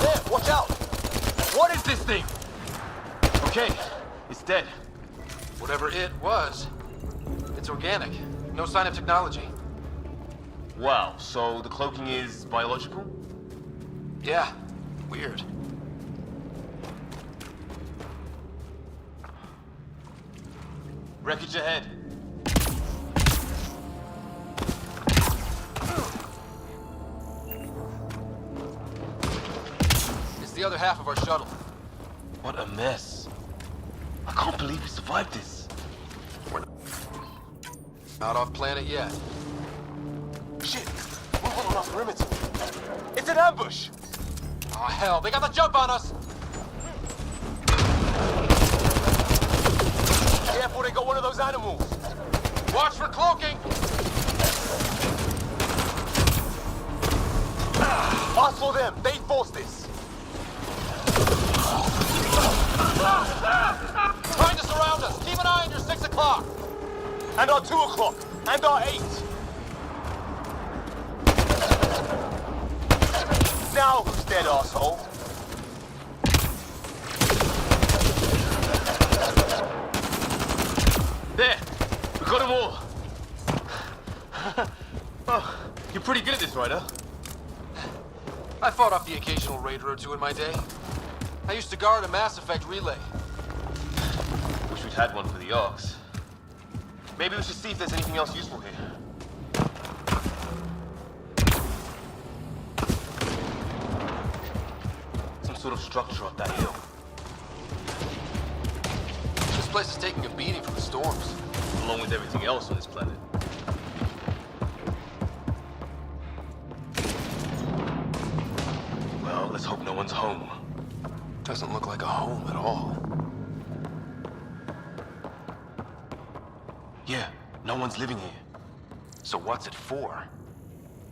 There, watch out! What is this thing? Okay, it's dead. Whatever it was, it's organic. No sign of technology. Wow, so the cloaking is biological? Yeah, weird. Wreckage ahead. It's the other half of our shuttle. What a mess. I can't believe we survived this. We're not off planet yet. Shit! Movement on our perimeter. It's an ambush! Oh hell, they got the jump on us! Careful, they got one of those animals. Watch for cloaking! Us or them, they forced this. Trying to surround us! Keep an eye on your 6 o'clock! And our 2 o'clock. And our 8. Now who's dead, asshole? There! We got them all! Oh, you're pretty good at this, Ryder. I fought off the occasional raider or two in my day. I used to guard a Mass Effect relay. Wish we'd had one for the Arks. Maybe we should see if there's anything else useful here. Some sort of structure up that hill. This place is taking a beating from the storms. Along with everything else on this planet. Well, let's hope no one's home. Doesn't look like a home at all. Yeah, no one's living here. So what's it for?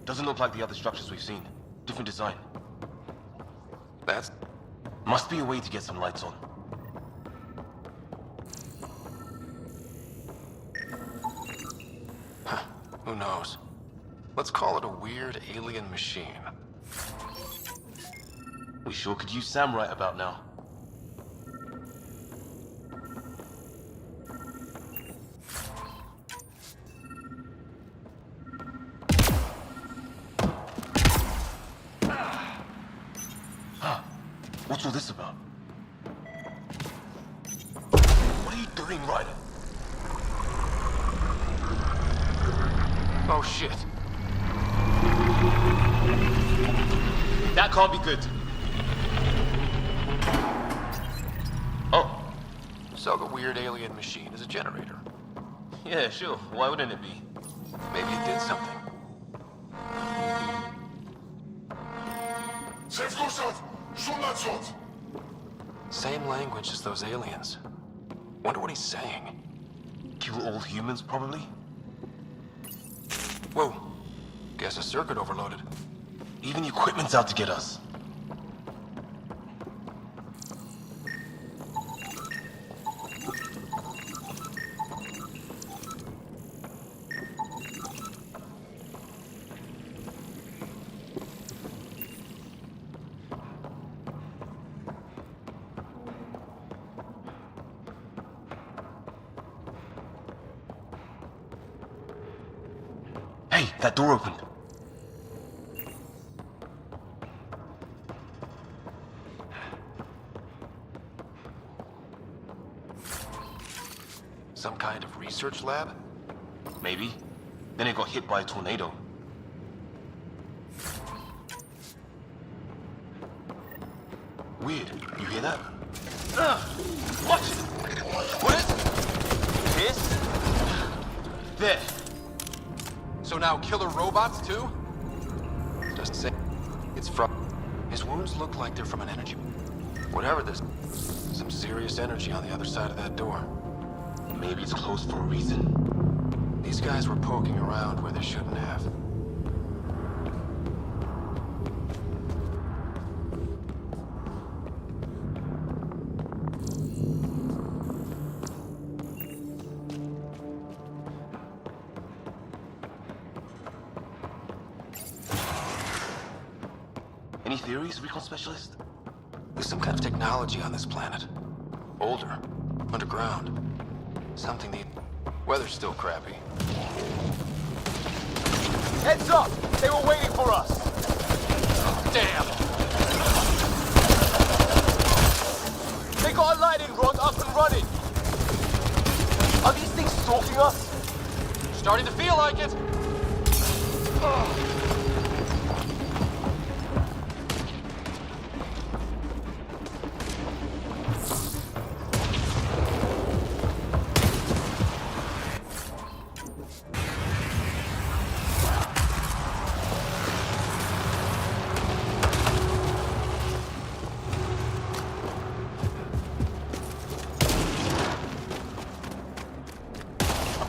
Doesn't look like the other structures we've seen. Different design. That's... Must be a way to get some lights on. Huh, who knows? Let's call it a weird alien machine. We sure could use Sam right about now. Huh. What's all this about? What are you doing, Ryder? Oh shit. That can't be good. Oh. So the weird alien machine is a generator. Yeah, sure. Why wouldn't it be? Maybe it did something. Same language as those aliens. Wonder what he's saying. Kill all humans, probably? Whoa. Guess a circuit overloaded. Even the equipment's out to get us. Hey, that door opened. Some kind of research lab? Maybe. Then it got hit by a tornado. Weird. You hear that? Watch it! What is it? This? There. So now killer robots too? Just say it's from... His wounds look like they're from an energy... Whatever this... Some serious energy on the other side of that door. Maybe it's closed for a reason. These guys were poking around where they shouldn't have. Any theories, recon specialist? There's some kind of technology on this planet. Older. Underground. Something the weather's still crappy. Heads up! They were waiting for us! Damn! They got a lightning rod up and running! Are these things stalking us? Starting to feel like it!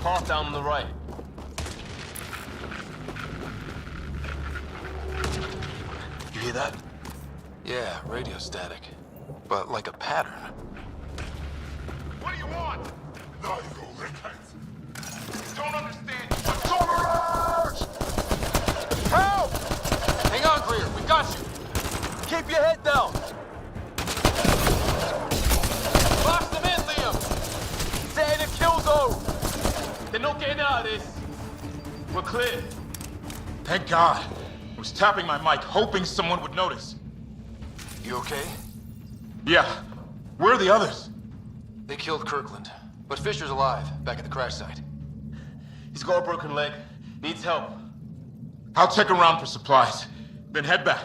Path down on the right. You hear that? Yeah, radio static. But like a pattern. What do you want? No, you go, Rickheads. Don't understand. Converge! Help! Hang on, Greer. We got you. Keep your head down! Box them in, Liam! Set in a kill zone! They're not getting out of this. We're clear. Thank God. I was tapping my mic, hoping someone would notice. You okay? Yeah. Where are the others? They killed Kirkland. But Fisher's alive, back at the crash site. He's got a broken leg. Needs help. I'll check around for supplies, then head back.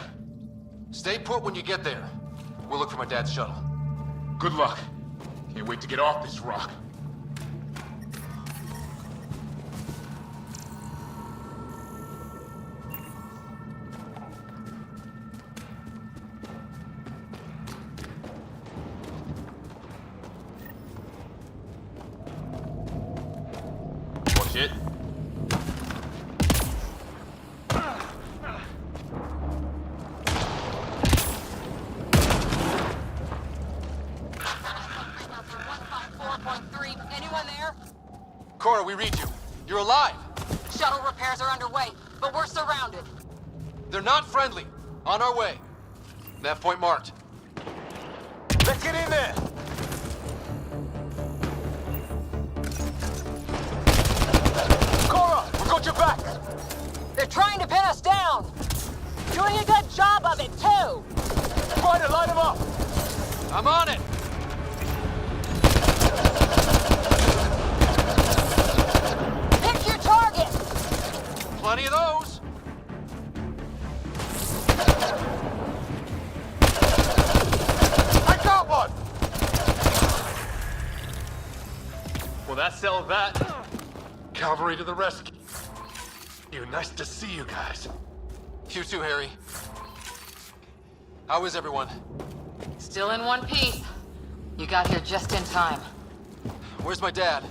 Stay put when you get there. We'll look for my dad's shuttle. Good luck. Can't wait to get off this rock. Watch it. Anyone there? Cora, we read you. You're alive. Shuttle repairs are underway, but we're surrounded. They're not friendly. On our way. That point marked. Let's get in there! Cora, we got your back! They're trying to pin us down. Doing a good job of it, too. Ryder, line them up! I'm on it. Pick your target. Plenty of those. I got one! Well, that settled that. Cavalry to the rescue. Nice to see you guys. You too, Harry. How is everyone? Still in one piece. You got here just in time. Where's my dad?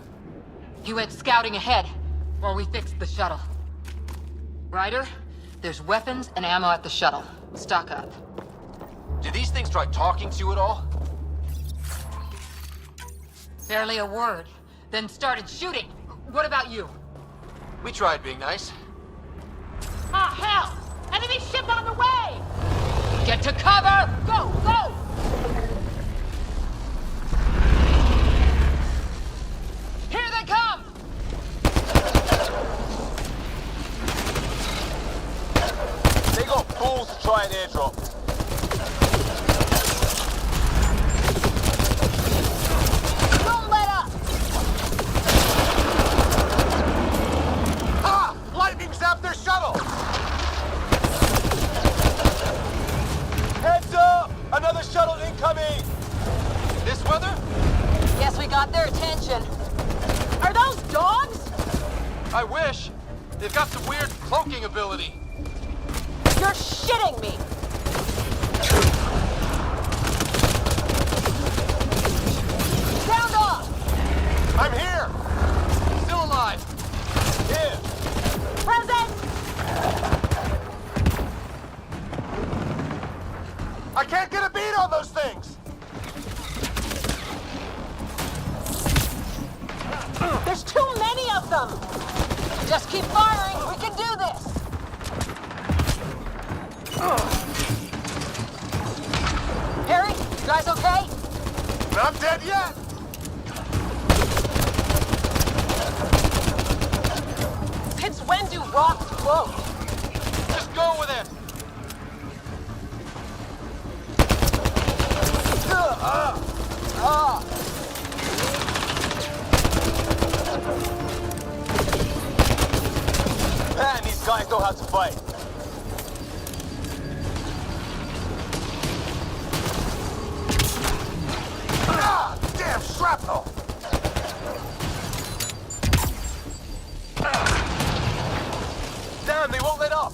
He went scouting ahead while we fixed the shuttle. Ryder, there's weapons and ammo at the shuttle. Stock up. Did these things try talking to you at all? Barely a word. Then started shooting. What about you? We tried being nice. Ah, hell! Enemy ship on the way! Get to cover! Go, go! Here they come! They got balls to try an airdrop. Don't let up! Ah! Lightning zapped their shuttle! Heads up! Another shuttle incoming! This weather? Guess we got their attention. Are those dogs? I wish. They've got some weird cloaking ability. You're shitting me! Sound off! I'm here! Still alive. Here! Present! I can't get a beat on those things! There's too many of them! Just keep firing, we can do this! Guys okay? Not dead yet! Since when do rocks float? Just go with it! Man, these guys know how to fight. Ah, damn shrapnel! Damn, they won't let up!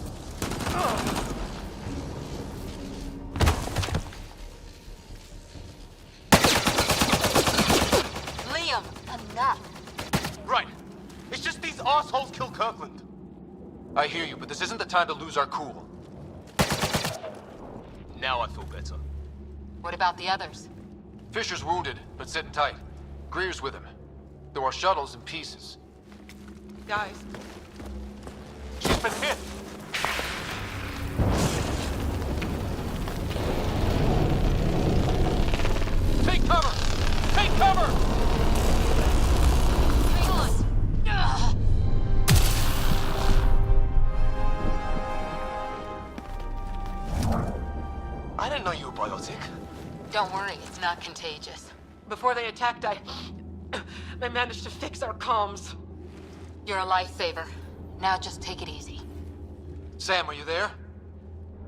Liam, enough. Right. It's just these assholes killed Kirkland. I hear you, but this isn't the time to lose our cool. Now I feel better. What about the others? Fisher's wounded, but sitting tight. Greer's with him. There are shuttles in pieces. Guys, She's been hit! Take cover! Take cover! Hang on. Ugh. I didn't know you were biotic. Don't worry, it's not contagious. before they attacked, I managed to fix our comms. You're a lifesaver. Now just take it easy. Sam, are you there?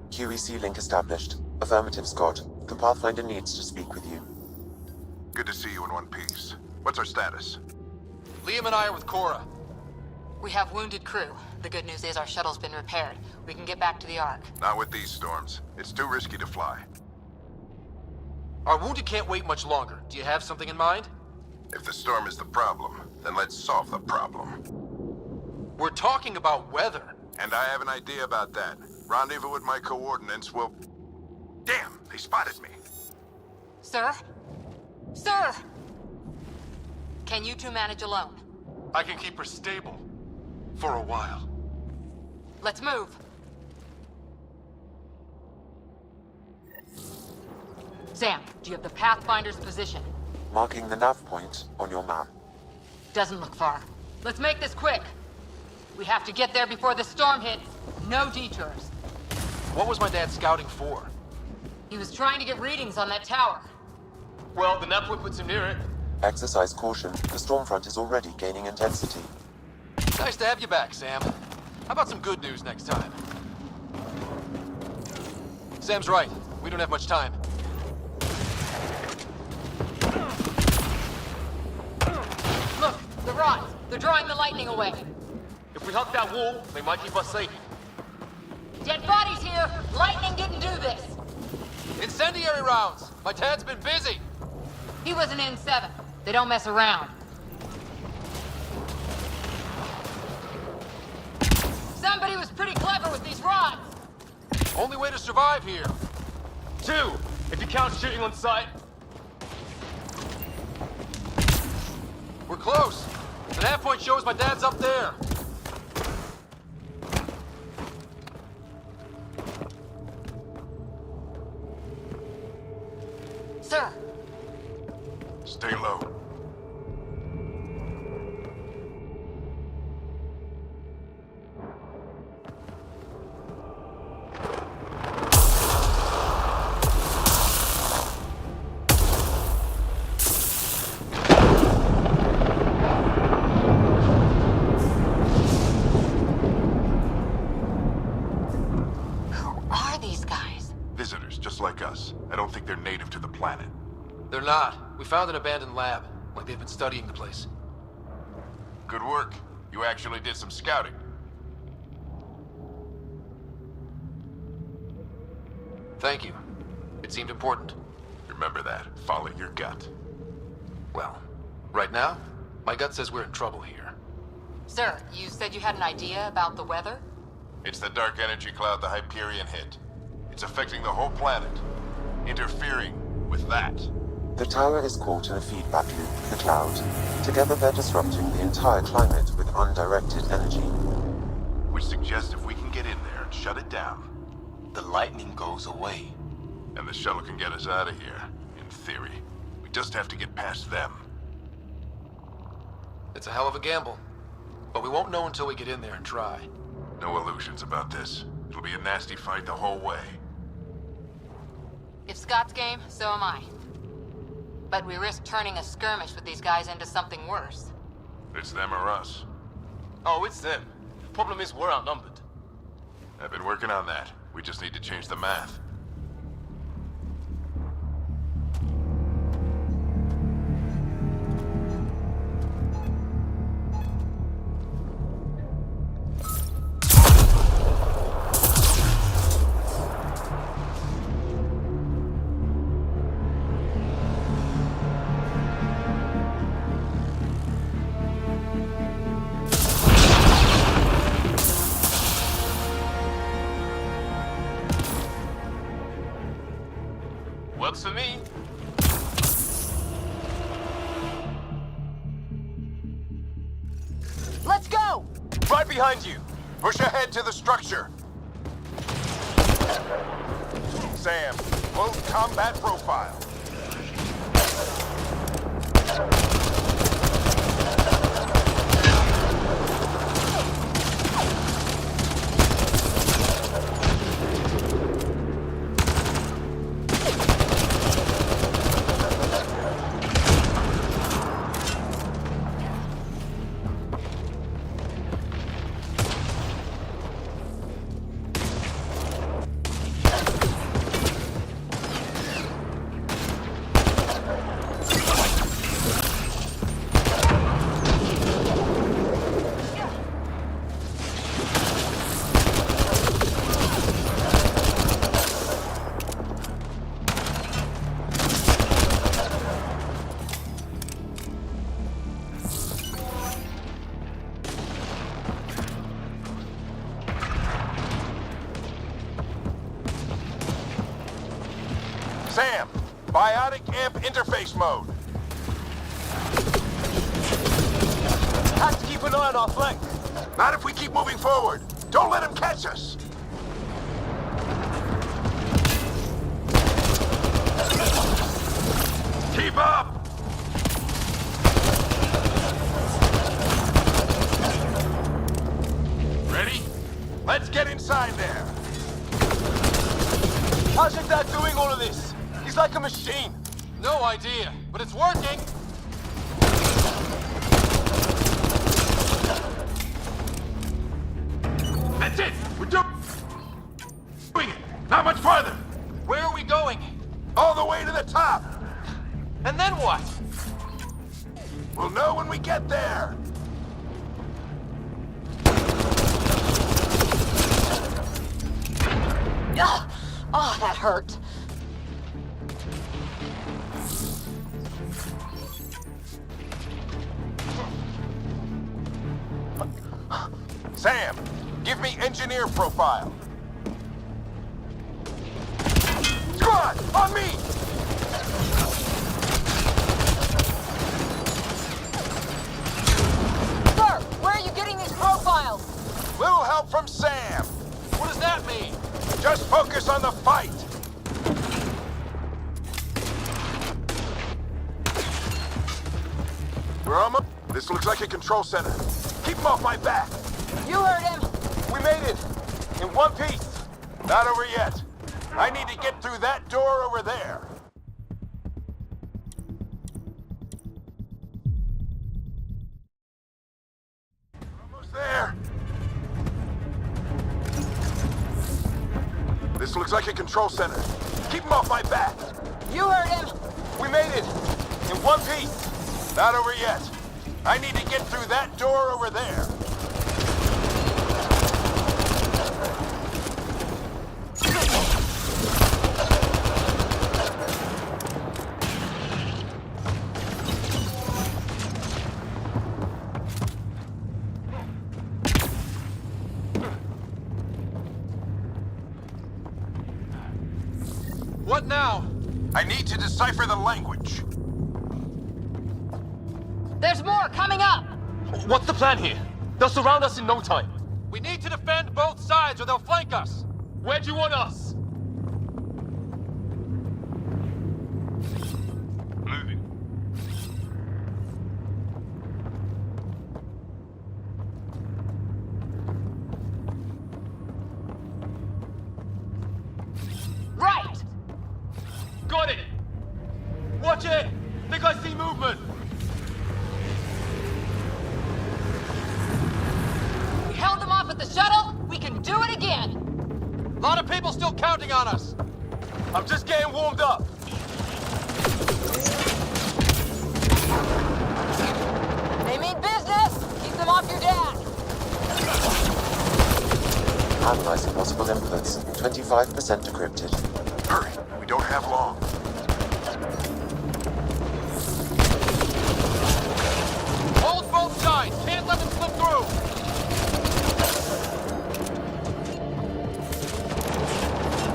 QEC link established. Affirmative, Scott. The Pathfinder needs to speak with you. Good to see you in one piece. What's our status? Liam and I are with Cora. We have wounded crew. The good news is our shuttle's been repaired. We can get back to the Ark. Not with these storms. It's too risky to fly. Our wounded can't wait much longer. Do you have something in mind? If the storm is the problem, then let's solve the problem. We're talking about weather. And I have an idea about that. Rendezvous with my coordinates will... Damn, they spotted me. Sir? Sir! Can you two manage alone? I can keep her stable. For a while. Let's move. Sam, do you have the Pathfinder's position? Marking the nav point on your map. Doesn't look far. Let's make this quick. We have to get there before the storm hits. No detours. What was my dad scouting for? He was trying to get readings on that tower. Well, the nav point puts him near it. Exercise caution. The storm front is already gaining intensity. Nice to have you back, Sam. How about some good news next time? Sam's right. We don't have much time. Look, the rods. They're drawing the lightning away. If we hug that wall, they might keep us safe. Dead bodies here. Lightning didn't do this. Incendiary rounds! My dad's been busy! He was an N7. They don't mess around. Somebody was pretty clever with these rods. Only way to survive here. 2, if you count shooting on sight. We're close. The nav point shows my dad's up there. Sir, Stay low. who are these guys? Visitors, just like us. I don't think they're native to the planet. They're not. We found an abandoned lab. Like they've been studying the place. Good work. You actually did some scouting. Thank you. It seemed important. Remember that. Follow your gut. Well, right now, my gut says we're in trouble here. Sir, you said you had an idea about the weather? It's the dark energy cloud the Hyperion hit. It's affecting the whole planet. Interfering with that. The tower is caught in a feedback loop with the cloud. Together they're disrupting the entire climate with undirected energy. Which suggests if we can get in there and shut it down, The lightning goes away. and the shuttle can get us out of here theory. We just have to get past them. It's a hell of a gamble. But we won't know until we get in there and try. No illusions about this. It'll be a nasty fight the whole way. If Scott's game, so am I. But we risk turning a skirmish with these guys into something worse. It's them or us. Oh, it's them. Problem is, we're outnumbered. I've been working on that. We just need to change the math. Works for me. Let's go! Right behind you. Push ahead to the structure. Sam, load combat profile. Sam, biotic amp interface mode. Have to keep an eye on our flank. Not if we keep moving forward. Don't let him catch us. Keep up! Ready? Let's get inside there. How's your dad doing all of this? He's like a machine. No idea, but it's working! That's it! We're doing it! Not much farther! Where are we going? All the way to the top! And then what? We'll know when we get there! Ugh! Oh, that hurt. Sam, give me engineer profile. Squad, on me! Sir, where are you getting these profiles? Little help from Sam. What does that mean? Just focus on the fight. We're almost... This looks like a control center. Keep him off my back. You heard him. We made it. In one piece. Not over yet. I need to get through that door over there. Almost there. This looks like a control center. Keep him off my back. You heard him. We made it. In one piece. Not over yet. I need to get through that door over there. What now? I need to decipher the language. There's more coming up. What's the plan here? They'll surround us in no time. We need to defend both sides or they'll flank us. Where do you want us? got it! Watch it! Think I see movement! We held them off at the shuttle. We can do it again. A lot of people still counting on us. I'm just getting warmed up. They mean business. Keep them off your dad. Analyzing possible inputs. 25% decrypted. Hurry, we don't have long. Hold both sides. Can't let them slip through.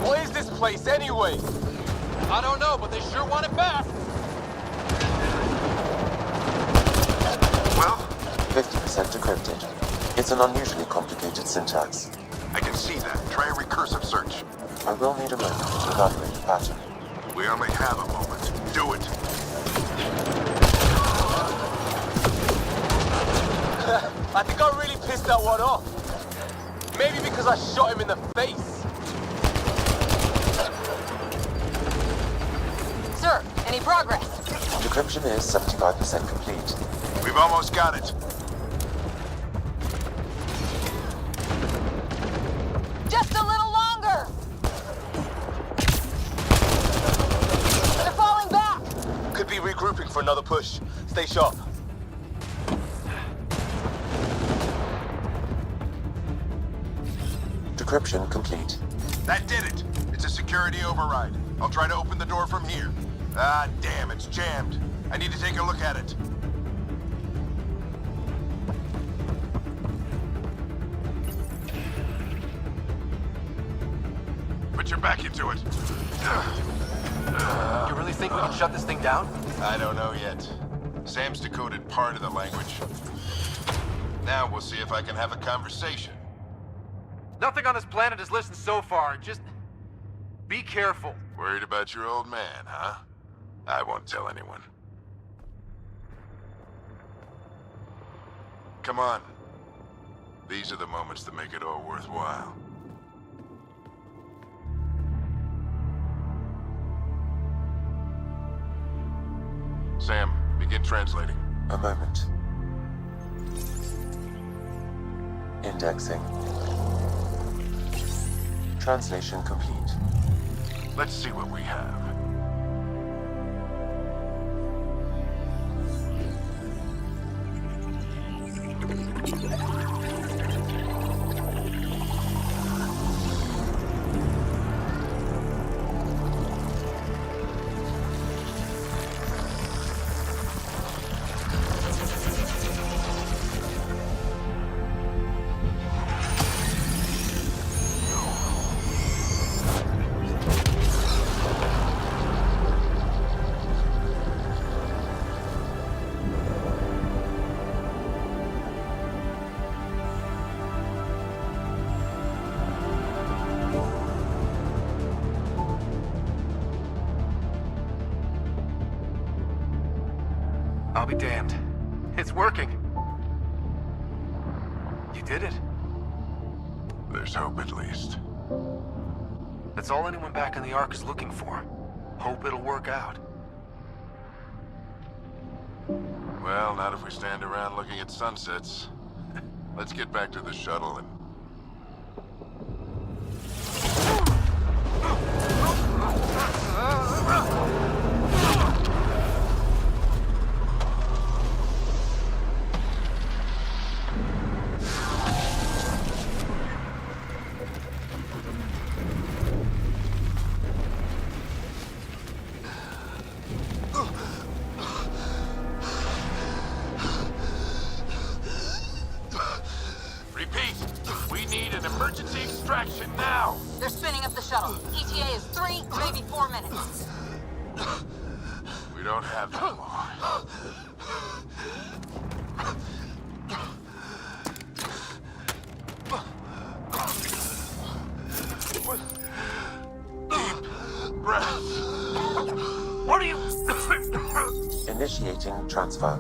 What is this place anyway? I don't know, but they sure want it back. Well, 50% decrypted. It's an unusually complicated syntax. I can see that. Try a recursive search. I will need a moment to evaluate the pattern. We only have a moment. Do it. I think I really pissed that one off. Maybe because I shot him in the face. Sir, any progress? Decryption is 75% complete. We've almost got it. Just a little longer. They're falling back. Could be regrouping for another push. Stay sharp. Decryption complete. That did it. It's a security override. I'll try to open the door from here. Ah, damn, it's jammed. I need to take a look at it. Put your back into it. You really think we can shut this thing down? I don't know yet. Sam's decoded part of the language. Now we'll see if I can have a conversation. Nothing on this planet has listened so far. Just be careful. Worried about your old man, huh? I won't tell anyone. Come on. These are the moments that make it all worthwhile. Sam, begin translating. A moment. Indexing. Translation complete. Let's see what we have. I'll be damned. It's working. You did it. There's hope at least. That's all anyone back in the Ark is looking for. Hope it'll work out. Well, not if we stand around looking at sunsets. Let's get back to the shuttle and... Repeat! We need an emergency extraction now! They're spinning up the shuttle. ETA is 3, maybe 4 minutes. We don't have that long. Deep breath. What are you... Initiating transfer.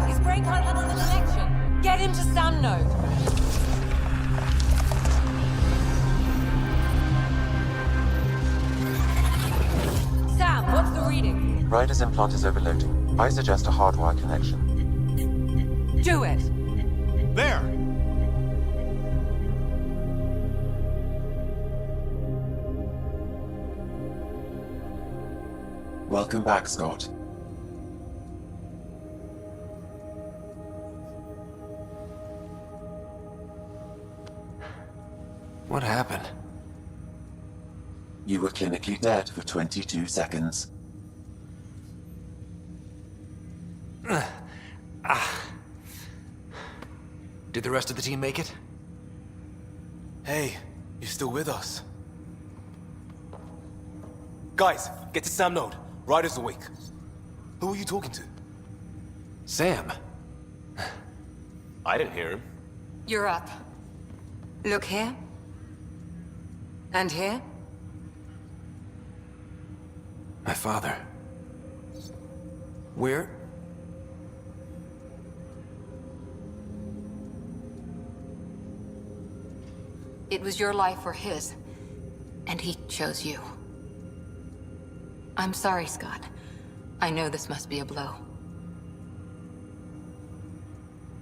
His brain can't handle the connection. Get him to Sam node. Sam, what's the reading? Ryder's implant is overloading. I suggest a hardwire connection. Do it. There! Welcome back, Scott. What happened? You were clinically dead for 22 seconds. Did the rest of the team make it? Hey, you're still with us. Guys, get to Sam node. Ryder's awake. Who are you talking to? Sam. I didn't hear him. You're up. Look here. And here. My father. Where? It was your life or his, and he chose you. I'm sorry, Scott. I know this must be a blow.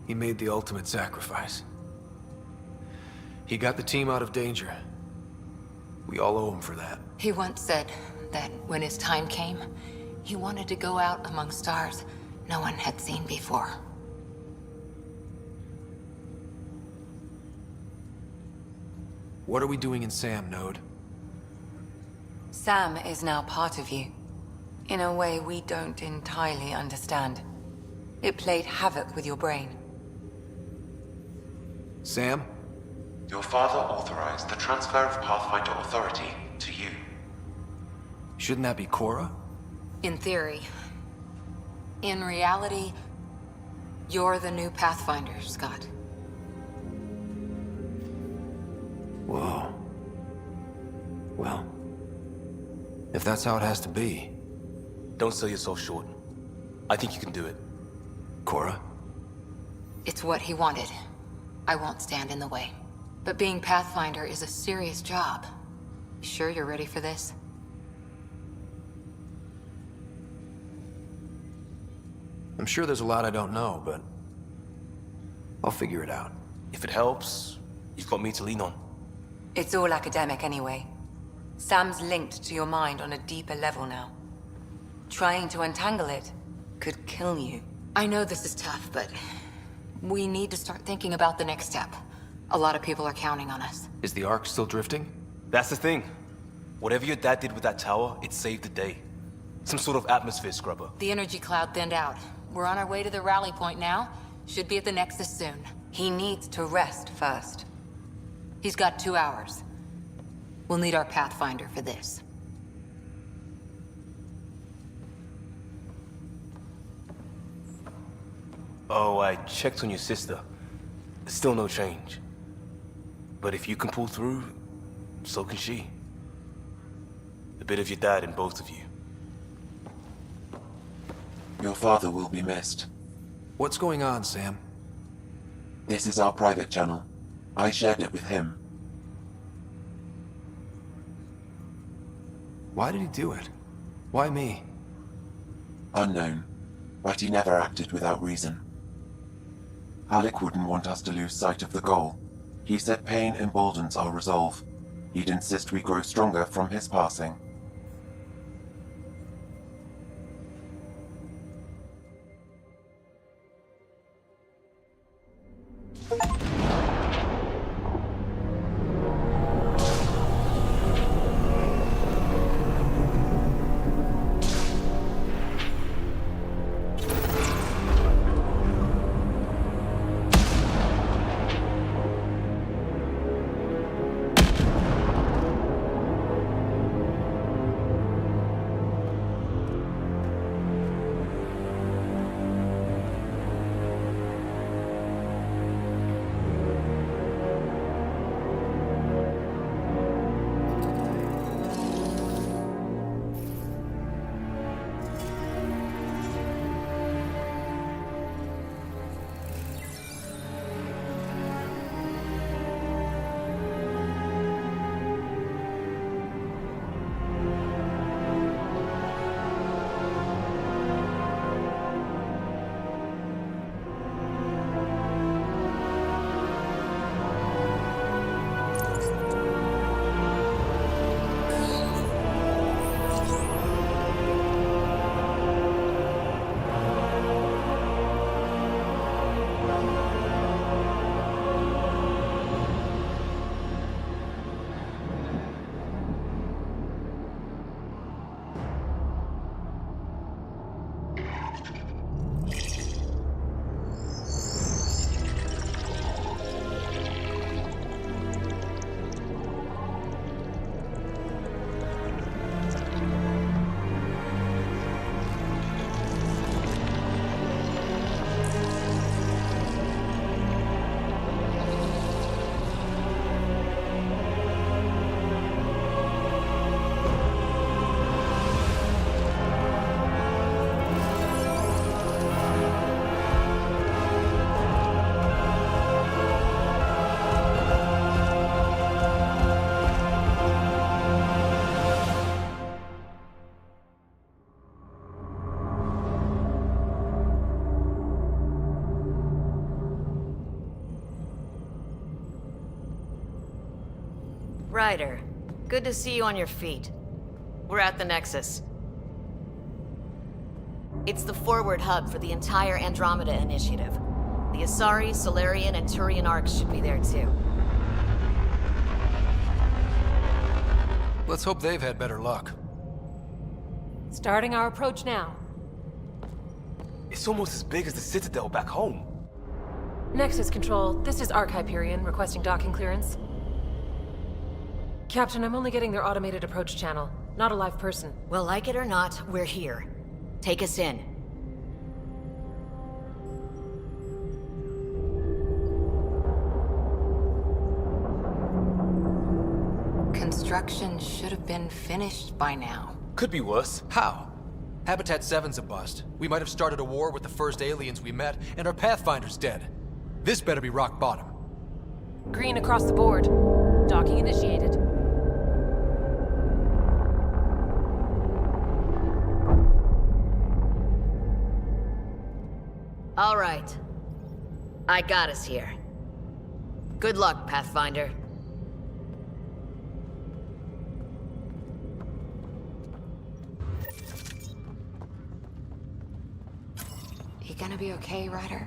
He made the ultimate sacrifice. He got the team out of danger. We all owe him for that. He once said that when his time came, he wanted to go out among stars no one had seen before. What are we doing in Sam node? Sam is now part of you. In a way we don't entirely understand. It played havoc with your brain. Sam? Your father authorized the transfer of Pathfinder authority to you. Shouldn't that be Cora? In theory. In reality, you're the new Pathfinder, Scott. Whoa. Well, if that's how it has to be. Don't sell yourself short. I think you can do it. Cora? It's what he wanted. I won't stand in the way. But being Pathfinder is a serious job. Sure you're ready for this? I'm sure there's a lot I don't know, but I'll figure it out. If it helps, you've got me to lean on. It's all academic anyway. Sam's linked to your mind on a deeper level now. Trying to untangle it could kill you. I know this is tough, but we need to start thinking about the next step. A lot of people are counting on us. Is the Ark still drifting? That's the thing. Whatever your dad did with that tower, it saved the day. Some sort of atmosphere scrubber. The energy cloud thinned out. We're on our way to the rally point now. Should be at the Nexus soon. He needs to rest first. He's got 2 hours. We'll need our Pathfinder for this. Oh, I checked on your sister. Still no change. But if you can pull through, so can she. A bit of your dad in both of you. Your father will be missed. What's going on, Sam? This is our private channel. I shared it with him. Why did he do it? Why me? Unknown, but he never acted without reason. Alec wouldn't want us to lose sight of the goal. He said pain emboldens our resolve. He'd insist we grow stronger from his passing. Ryder, good to see you on your feet. We're at the Nexus. It's the forward hub for the entire Andromeda initiative. The Asari, Solarian, and Turian arcs should be there too. Let's hope they've had better luck. Starting our approach now. It's almost as big as the Citadel back home. Nexus Control, this is Arc Hyperion requesting docking clearance. Captain, I'm only getting their automated approach channel, not a live person. Well, like it or not, we're here. Take us in. Construction should have been finished by now. Could be worse. How? Habitat 7's a bust. We might have started a war with the first aliens we met, and our Pathfinder's dead. This better be rock bottom. Green across the board. Docking initiated. All right. I got us here. Good luck, Pathfinder. You gonna be okay, Ryder?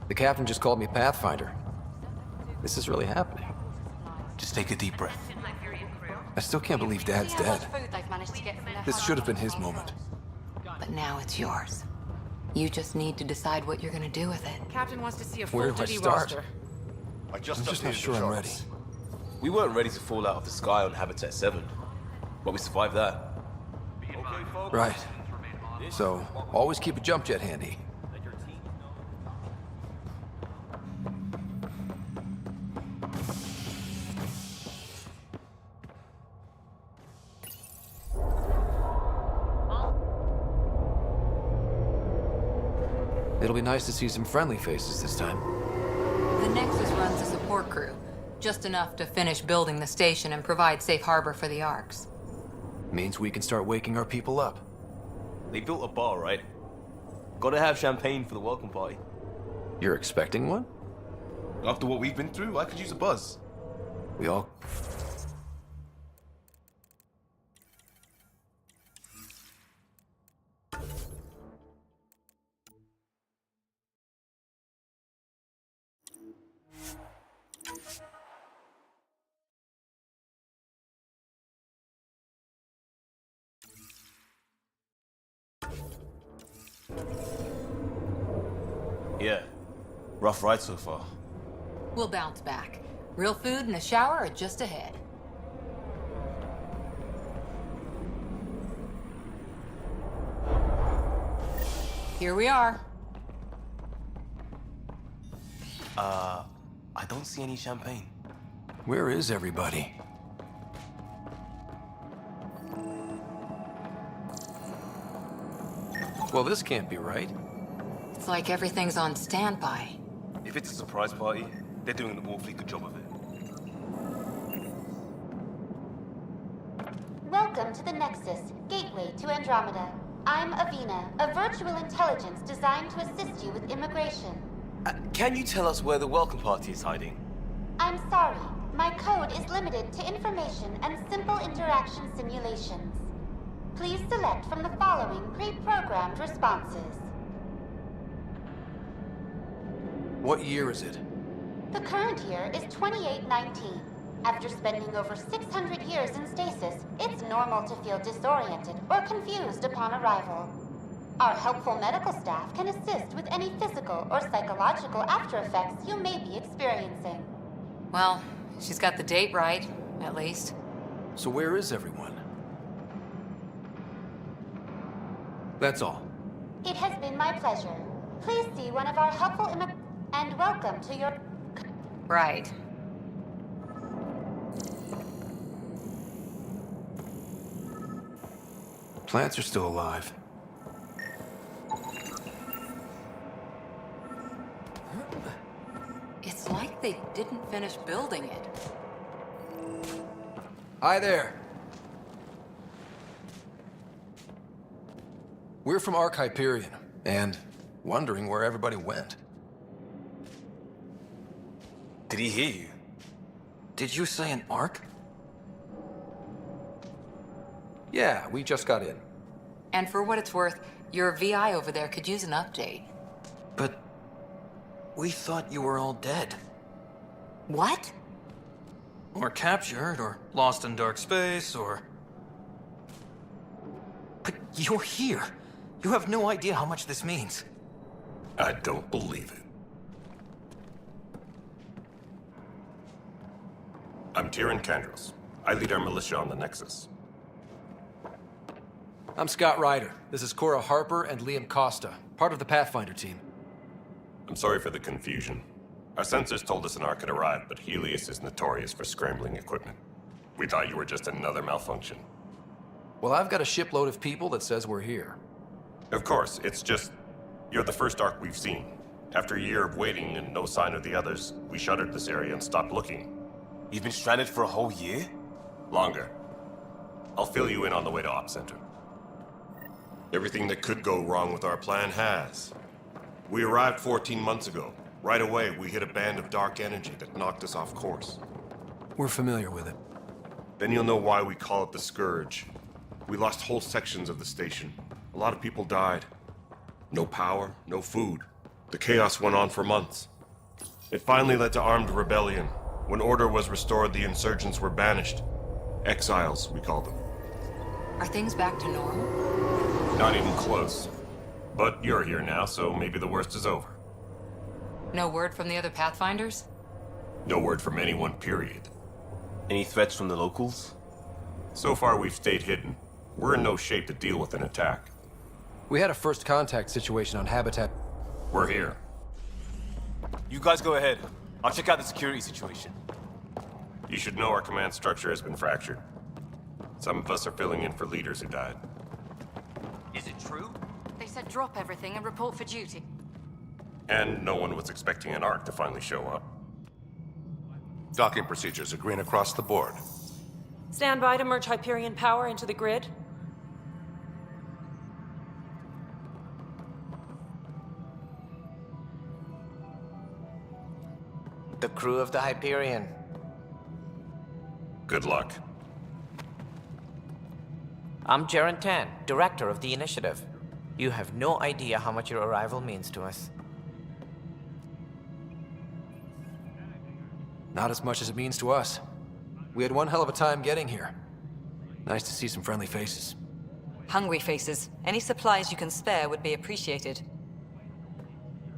The captain just called me Pathfinder. This is really happening. Just take a deep breath. I still can't believe Dad's dead. This should have been his moment. But now it's yours. You just need to decide what you're gonna do with it. Captain wants to see a Where do I full-duty start? roster. I'm just not sure I'm ready. We weren't ready to fall out of the sky on Habitat 7, but we survived that. Right. So, always keep a jump jet handy. It'll be nice to see some friendly faces this time. The Nexus runs a support crew. Just enough to finish building the station and provide safe harbor for the arcs. Means we can start waking our people up. They built a bar, right? Gotta have champagne for the welcome party. You're expecting one? After what we've been through, I could use a buzz. We all... Yeah. Rough ride so far. We'll bounce back. Real food and a shower are just ahead. Here we are. I don't see any champagne. Where is everybody? Well, this can't be right. It's like everything's on standby. If it's a surprise party, they're doing an awfully good job of it. Welcome to the Nexus, gateway to Andromeda. I'm Avina, a virtual intelligence designed to assist you with immigration. Can you tell us where the welcome party is hiding? I'm sorry, my code is limited to information and simple interaction simulations. Please select from the following pre-programmed responses. What year is it? The current year is 2819. After spending over 600 years in stasis, it's normal to feel disoriented or confused upon arrival. Our helpful medical staff can assist with any physical or psychological after-effects you may be experiencing. Well, she's got the date right, at least. So where is everyone? That's all. It has been my pleasure. Please see one of our helpful and welcome to your... Right. Plants are still alive. It's like they didn't finish building it. Hi there. We're from Arc Hyperion, and wondering where everybody went. Did he hear you? Did you say an arc? Yeah, we just got in. And for what it's worth, your VI over there could use an update. But we thought you were all dead. What? Or captured, or lost in dark space, or... But you're here. You have no idea how much this means. I don't believe it. I'm Tyrion Candros. I lead our militia on the Nexus. I'm Scott Ryder. This is Cora Harper and Liam Costa, part of the Pathfinder team. I'm sorry for the confusion. Our sensors told us an Ark had arrived, but Helios is notorious for scrambling equipment. We thought you were just another malfunction. Well, I've got a shipload of people that says we're here. Of course, it's just... you're the first Ark we've seen. After a year of waiting and no sign of the others, we shuttered this area and stopped looking. You've been stranded for a whole year? Longer. I'll fill you in on the way to Op Center. Everything that could go wrong with our plan has. We arrived 14 months ago. Right away, we hit a band of dark energy that knocked us off course. We're familiar with it. Then you'll know why we call it the Scourge. We lost whole sections of the station. A lot of people died. No power, no food. The chaos went on for months. It finally led to armed rebellion. When order was restored, the insurgents were banished. Exiles, we call them. Are things back to normal? Not even close. But you're here now, so maybe the worst is over. No word from the other Pathfinders? No word from anyone, period. Any threats from the locals? So far, we've stayed hidden. We're in no shape to deal with an attack. We had a first contact situation on Habitat. We're here. You guys go ahead. I'll check out the security situation. You should know our command structure has been fractured. Some of us are filling in for leaders who died. Is it true? They said drop everything and report for duty. And no one was expecting an Ark to finally show up. Docking procedures are green across the board. Stand by to merge Hyperion power into the grid. The crew of the Hyperion. Good luck. I'm Jaren Tan, director of the initiative. You have no idea how much your arrival means to us. Not as much as it means to us. We had one hell of a time getting here. Nice to see some friendly faces. Hungry faces. Any supplies you can spare would be appreciated.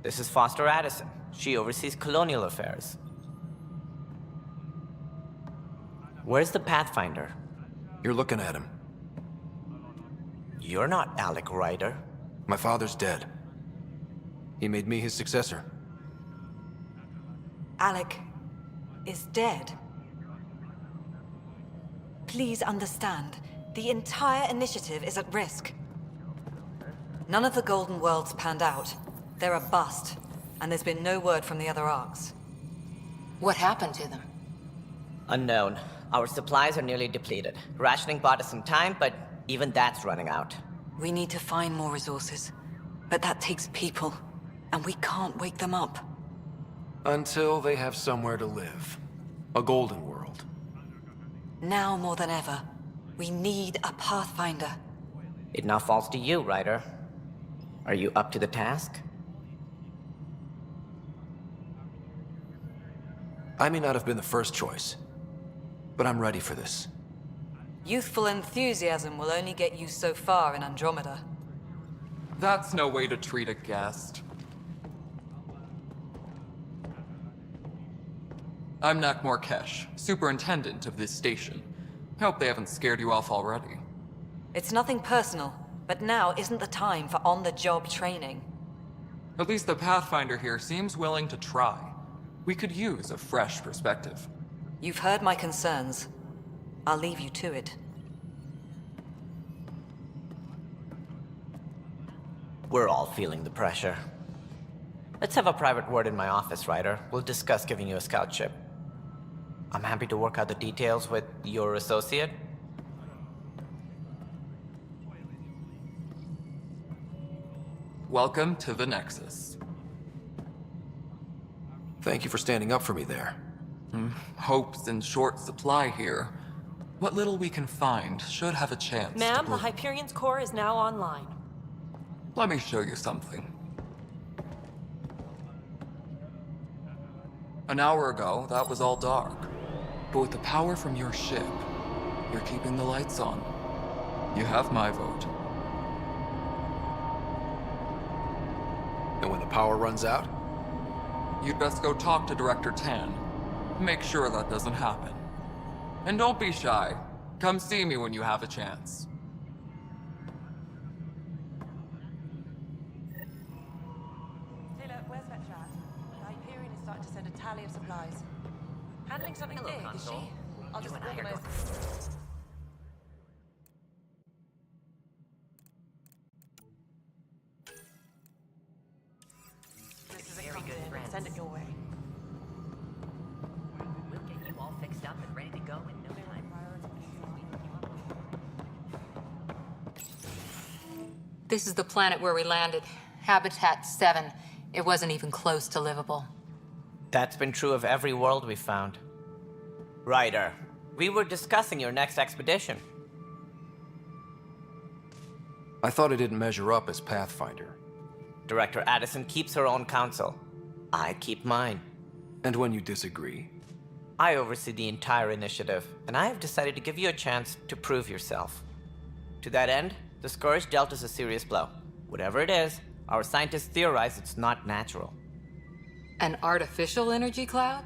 This is Foster Addison. She oversees colonial affairs. Where's the Pathfinder? You're looking at him. You're not Alec Ryder. My father's dead. He made me his successor. Alec is dead. Please understand, the entire initiative is at risk. None of the Golden Worlds panned out. They're a bust, and there's been no word from the other Arks. What happened to them? Unknown. Our supplies are nearly depleted. Rationing bought us some time, but even that's running out. We need to find more resources, but that takes people, and we can't wake them up. Until they have somewhere to live. A golden world. Now more than ever, we need a Pathfinder. It now falls to you, Ryder. Are you up to the task? I may not have been the first choice, but I'm ready for this. Youthful enthusiasm will only get you so far in Andromeda. That's no way to treat a guest. I'm Nakmor Kesh, superintendent of this station. Hope they haven't scared you off already. It's nothing personal, but now isn't the time for on-the-job training. At least the Pathfinder here seems willing to try. We could use a fresh perspective. You've heard my concerns. I'll leave you to it. We're all feeling the pressure. Let's have a private word in my office, Ryder. We'll discuss giving you a scout ship. I'm happy to work out the details with your associate. Welcome to the Nexus. Thank you for standing up for me there. Hope's in short supply here. What little we can find should have a chance. Ma'am, the Hyperion's core is now online. Let me show you something. An hour ago, that was all dark. But with the power from your ship, you're keeping the lights on. You have my vote. And when the power runs out? You'd best go talk to Director Tan. Make sure that doesn't happen. And don't be shy. Come see me when you have a chance. Taylor, where's Vetra? The Hyperion is starting to send a tally of supplies. Handling something big, is she? I'll just organize. This is a very good friend. Send it your way. We'll get you all fixed up and ready to go in no time. This is the planet where we landed. Habitat 7. It wasn't even close to livable. That's been true of every world we've found. Ryder, we were discussing your next expedition. I thought it didn't measure up as Pathfinder. Director Addison keeps her own counsel. I keep mine. And when you disagree? I oversee the entire initiative, and I have decided to give you a chance to prove yourself. To that end, the Scourge dealt us a serious blow. Whatever it is, our scientists theorize it's not natural. An artificial energy cloud?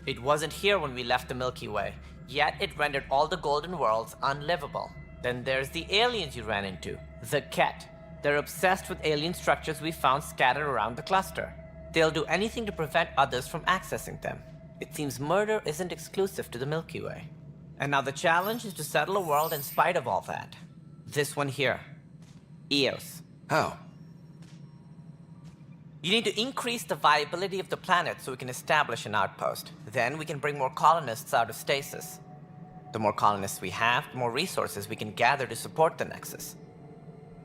It wasn't here when we left the Milky Way, yet it rendered all the Golden Worlds unlivable. Then there's the aliens you ran into, the Ket. They're obsessed with alien structures we found scattered around the cluster. They'll do anything to prevent others from accessing them. It seems murder isn't exclusive to the Milky Way. And now the challenge is to settle a world in spite of all that. This one here. Eos. How? You need to increase the viability of the planet so we can establish an outpost. Then we can bring more colonists out of stasis. The more colonists we have, the more resources we can gather to support the Nexus.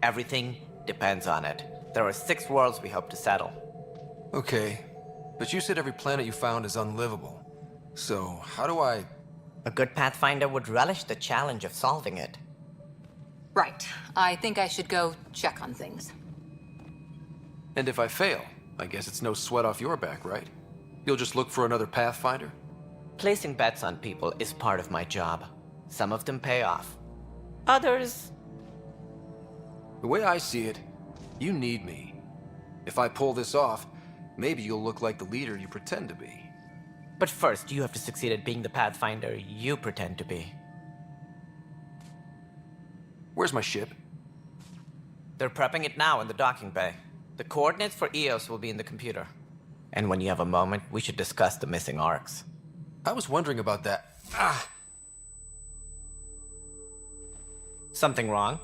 Everything depends on it. There are 6 worlds we hope to settle. Okay, but you said every planet you found is unlivable. So, how do I... A good Pathfinder would relish the challenge of solving it. Right. I think I should go check on things. And if I fail, I guess it's no sweat off your back, right? You'll just look for another Pathfinder? Placing bets on people is part of my job. Some of them pay off. Others... The way I see it, you need me. If I pull this off, maybe you'll look like the leader you pretend to be. But first, you have to succeed at being the Pathfinder you pretend to be. Where's my ship? They're prepping it now in the docking bay. The coordinates for Eos will be in the computer. And when you have a moment, we should discuss the missing arcs. I was wondering about that. Ah! Something wrong?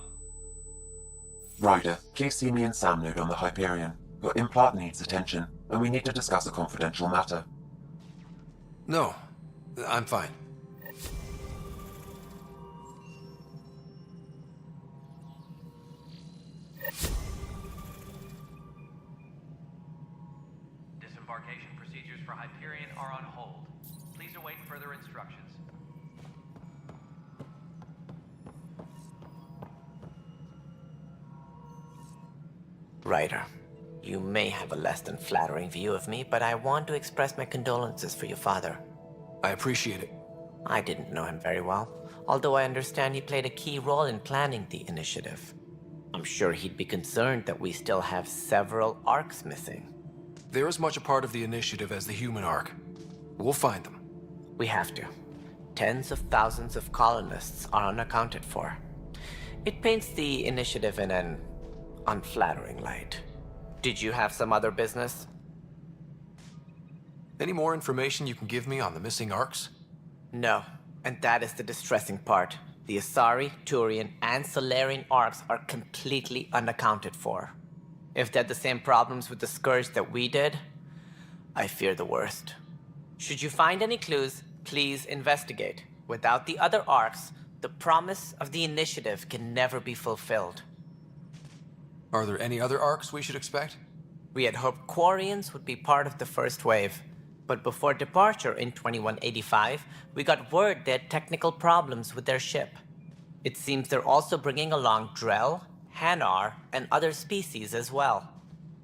Ryder, please see me and Sam Node on the Hyperion. Your implant needs attention, and we need to discuss a confidential matter. No, I'm fine. Disembarkation procedures for Hyperion are on hold. Please await further instructions. Ryder, you may have a less than flattering view of me, but I want to express my condolences for your father. I appreciate it. I didn't know him very well, although I understand he played a key role in planning the initiative. I'm sure he'd be concerned that we still have several arcs missing. They're as much a part of the initiative as the human arc. We'll find them. We have to. Tens of thousands of colonists are unaccounted for. It paints the initiative in an unflattering light. Did you have some other business? Any more information you can give me on the missing arcs? No, and that is the distressing part. The Asari, Turian, and Solarian arcs are completely unaccounted for. If they had the same problems with the Scourge that we did, I fear the worst. Should you find any clues, please investigate. Without the other arcs, the promise of the initiative can never be fulfilled. Are there any other arcs we should expect? We had hoped Quarians would be part of the first wave. But before departure in 2185, we got word they had technical problems with their ship. It seems they're also bringing along Drell, Hanar, and other species as well.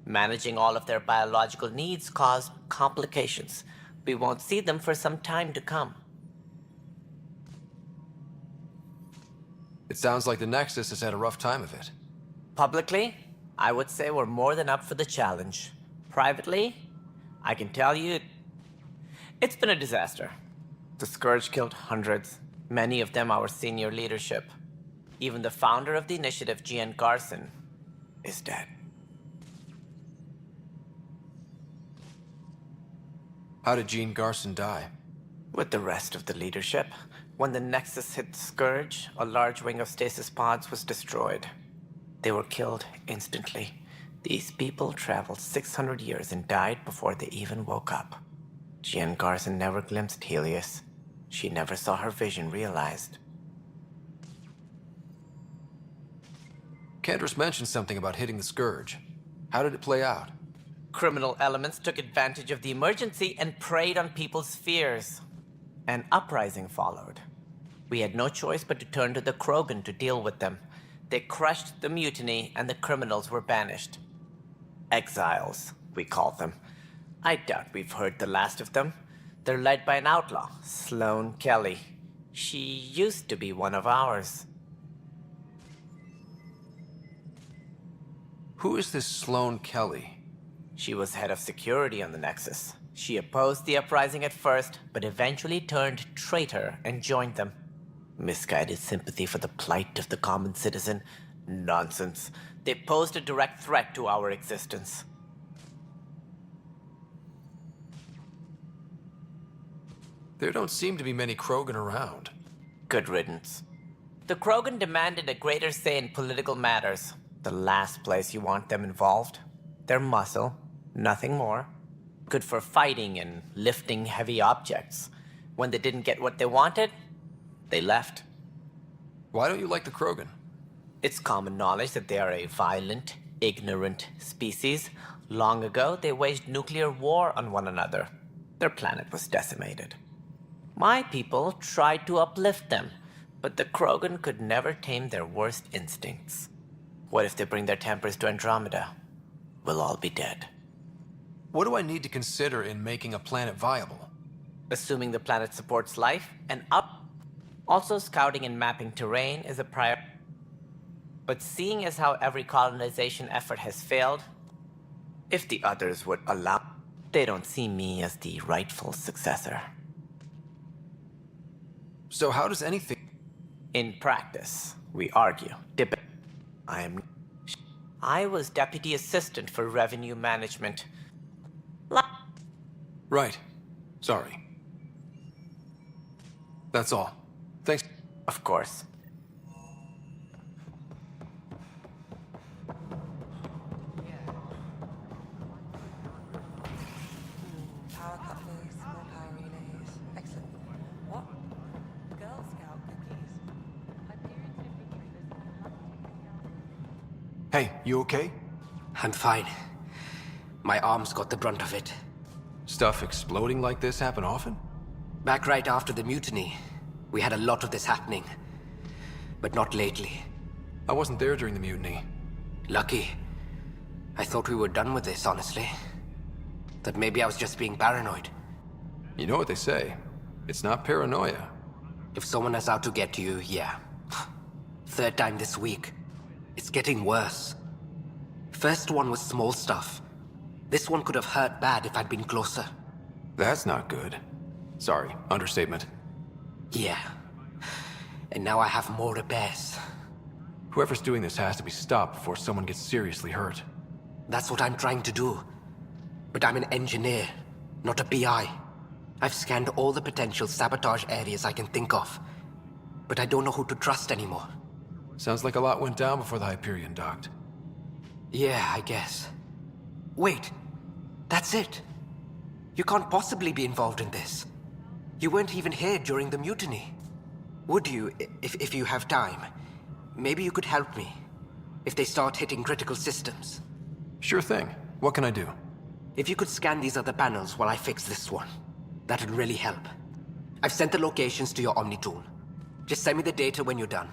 Managing all of their biological needs caused complications. We won't see them for some time to come. It sounds like the Nexus has had a rough time of it. Publicly, I would say we're more than up for the challenge. Privately, I can tell you, it's been a disaster. The Scourge killed hundreds, many of them our senior leadership. Even the founder of the initiative, Gian Garson, is dead. How did Gene Garson die? With the rest of the leadership. When the Nexus hit the Scourge, a large wing of stasis pods was destroyed. They were killed instantly. These people traveled 600 years and died before they even woke up. Gian Garson never glimpsed Helios. She never saw her vision realized. Cantor's mentioned something about hitting the Scourge. How did it play out? Criminal elements took advantage of the emergency and preyed on people's fears. An uprising followed. We had no choice but to turn to the Krogan to deal with them. They crushed the mutiny and the criminals were banished. Exiles, we call them. I doubt we've heard the last of them. They're led by an outlaw, Sloane Kelly. She used to be one of ours. Who is this Sloane Kelly? She was head of security on the Nexus. She opposed the uprising at first, but eventually turned traitor and joined them. Misguided sympathy for the plight of the common citizen? Nonsense. They posed a direct threat to our existence. There don't seem to be many Krogan around. Good riddance. The Krogan demanded a greater say in political matters. The last place you want them involved. They're muscle, nothing more. Good for fighting and lifting heavy objects. When they didn't get what they wanted, they left. Why don't you like the Krogan? It's common knowledge that they are a violent, ignorant species. Long ago, they waged nuclear war on one another. Their planet was decimated. My people tried to uplift them, but the Krogan could never tame their worst instincts. What if they bring their tempers to Andromeda? We'll all be dead. What do I need to consider in making a planet viable? Assuming the planet supports life, and also scouting and mapping terrain is a priority. But seeing as how every colonization effort has failed, if the others would allow, they don't see me as the rightful successor. So how does anything... In practice, we argue, debate. I was deputy assistant for revenue management. Right. Sorry. That's all. Thanks. Of course. Power couplers, small power relays. Excellent. What? Girl Scout cookies. Hey, you okay? I'm fine. My arms got the brunt of it. Stuff exploding like this happen often? Back right after the mutiny, we had a lot of this happening. But not lately. I wasn't there during the mutiny. Lucky. I thought we were done with this, honestly. That maybe I was just being paranoid. You know what they say. It's not paranoia. If someone is out to get you, yeah. Third time this week. It's getting worse. First one was small stuff. This one could have hurt bad if I'd been closer. That's not good. Sorry, understatement. Yeah. And now I have more repairs. Whoever's doing this has to be stopped before someone gets seriously hurt. That's what I'm trying to do. But I'm an engineer, not a PI. I've scanned all the potential sabotage areas I can think of. But I don't know who to trust anymore. Sounds like a lot went down before the Hyperion docked. Yeah, I guess. Wait, that's it. You can't possibly be involved in this. You weren't even here during the mutiny. Would you, if you have time? Maybe you could help me. If they start hitting critical systems. Sure thing. What can I do? If you could scan these other panels while I fix this one, that'd really help. I've sent the locations to your Omni tool. Just send me the data when you're done.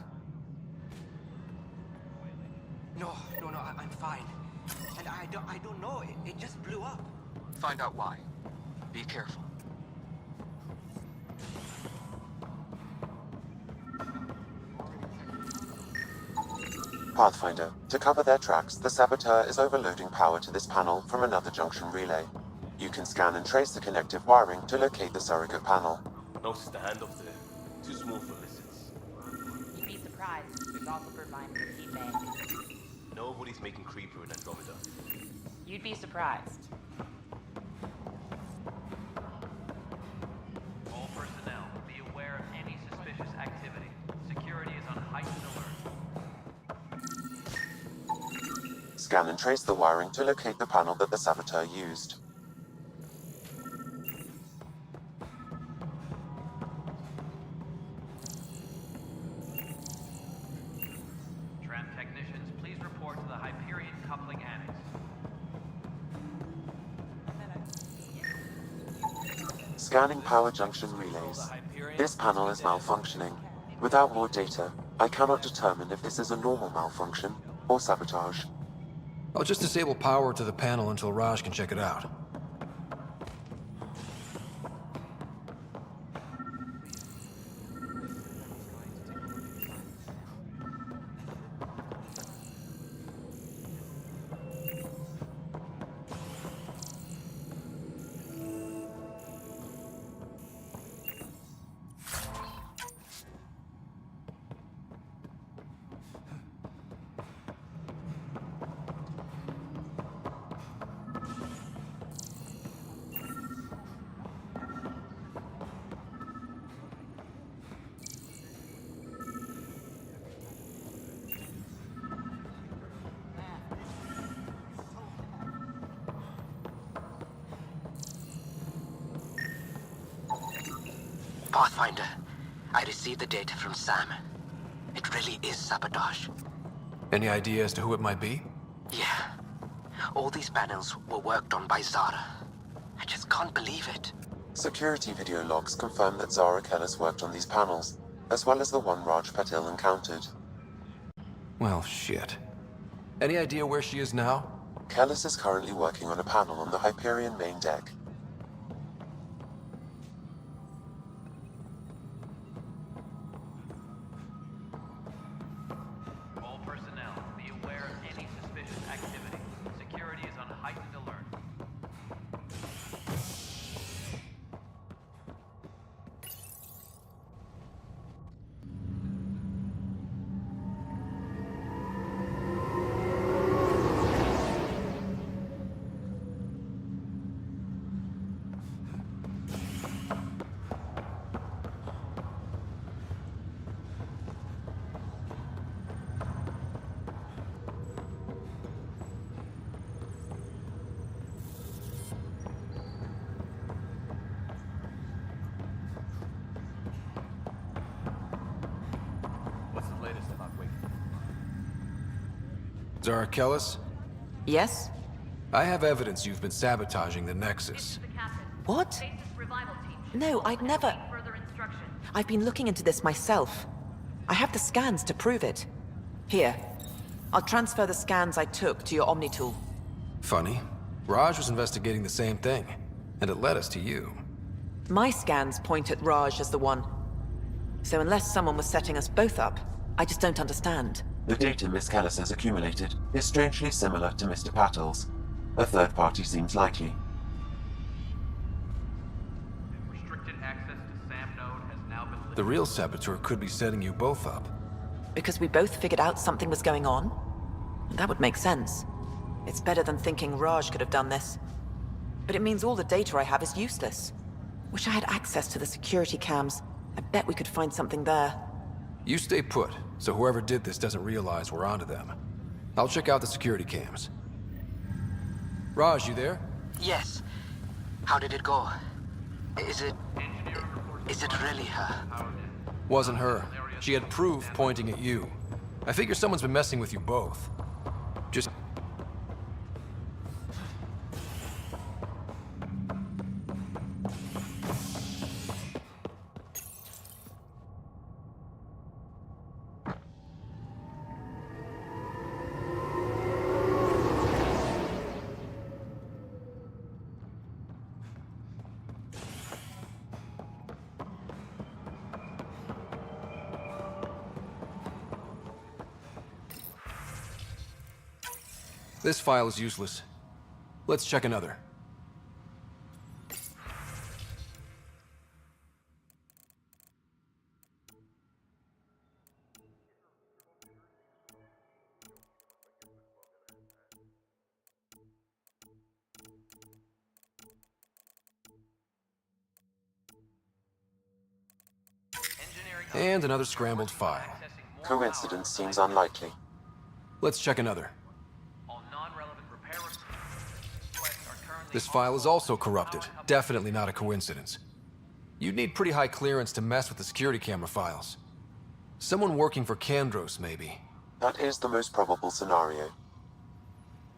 No, I'm fine. And I don't know, it just blew up. Find out why. Be careful. Pathfinder, to cover their tracks, the saboteur is overloading power to this panel from another junction relay. You can scan and trace the connective wiring to locate the surrogate panel. Notice the handoff there. Too small for listens. You'd be surprised. There's also providing the feedback. Nobody's making Creeper in Andromeda. You'd be surprised. All personnel, be aware of any suspicious activity. Security is on heightened alert. Scan and trace the wiring to locate the panel that the saboteur used. Tram technicians, please report to the Hyperion coupling annex. Scanning power junction relays. This panel is malfunctioning. Without more data, I cannot determine if this is a normal malfunction or sabotage. I'll just disable power to the panel until Raj can check it out. Pathfinder, I received the data from Sam. It really is sabotage. Any idea as to who it might be? Yeah. All these panels were worked on by Zara. I just can't believe it. Security video logs confirm that Zara Kellis worked on these panels, as well as the one Raj Patil encountered. Well, shit. Any idea where she is now? Kellis is currently working on a panel on the Hyperion main deck. All personnel, be aware of any suspicious activity. Security is on heightened alert. What's the latest about Wake? Zara Kellis? Yes? I have evidence you've been sabotaging the Nexus. What? No, I'd never... I've been looking into this myself. I have the scans to prove it. Here. I'll transfer the scans I took to your Omni tool. Funny. Raj was investigating the same thing, and it led us to you. My scans point at Raj as the one. So unless someone was setting us both up, I just don't understand. The data Miss Kellis has accumulated is strangely similar to Mr. Patil's. A third party seems likely. Restricted access to SAM node has now been lifted. The real saboteur could be setting you both up. Because we both figured out something was going on? That would make sense. It's better than thinking Raj could have done this. But it means all the data I have is useless. Wish I had access to the security cams. I bet we could find something there. You stay put, so whoever did this doesn't realize we're onto them. I'll check out the security cams. Raj, you there? Yes. How did it go? Is it really her? Wasn't her. She had proof pointing at you. I figure someone's been messing with you both. Just... This file is useless. Let's check another. And another scrambled file. Coincidence seems unlikely. Let's check another. This file is also corrupted. Definitely not a coincidence. You'd need pretty high clearance to mess with the security camera files. Someone working for Kandros, maybe. That is the most probable scenario.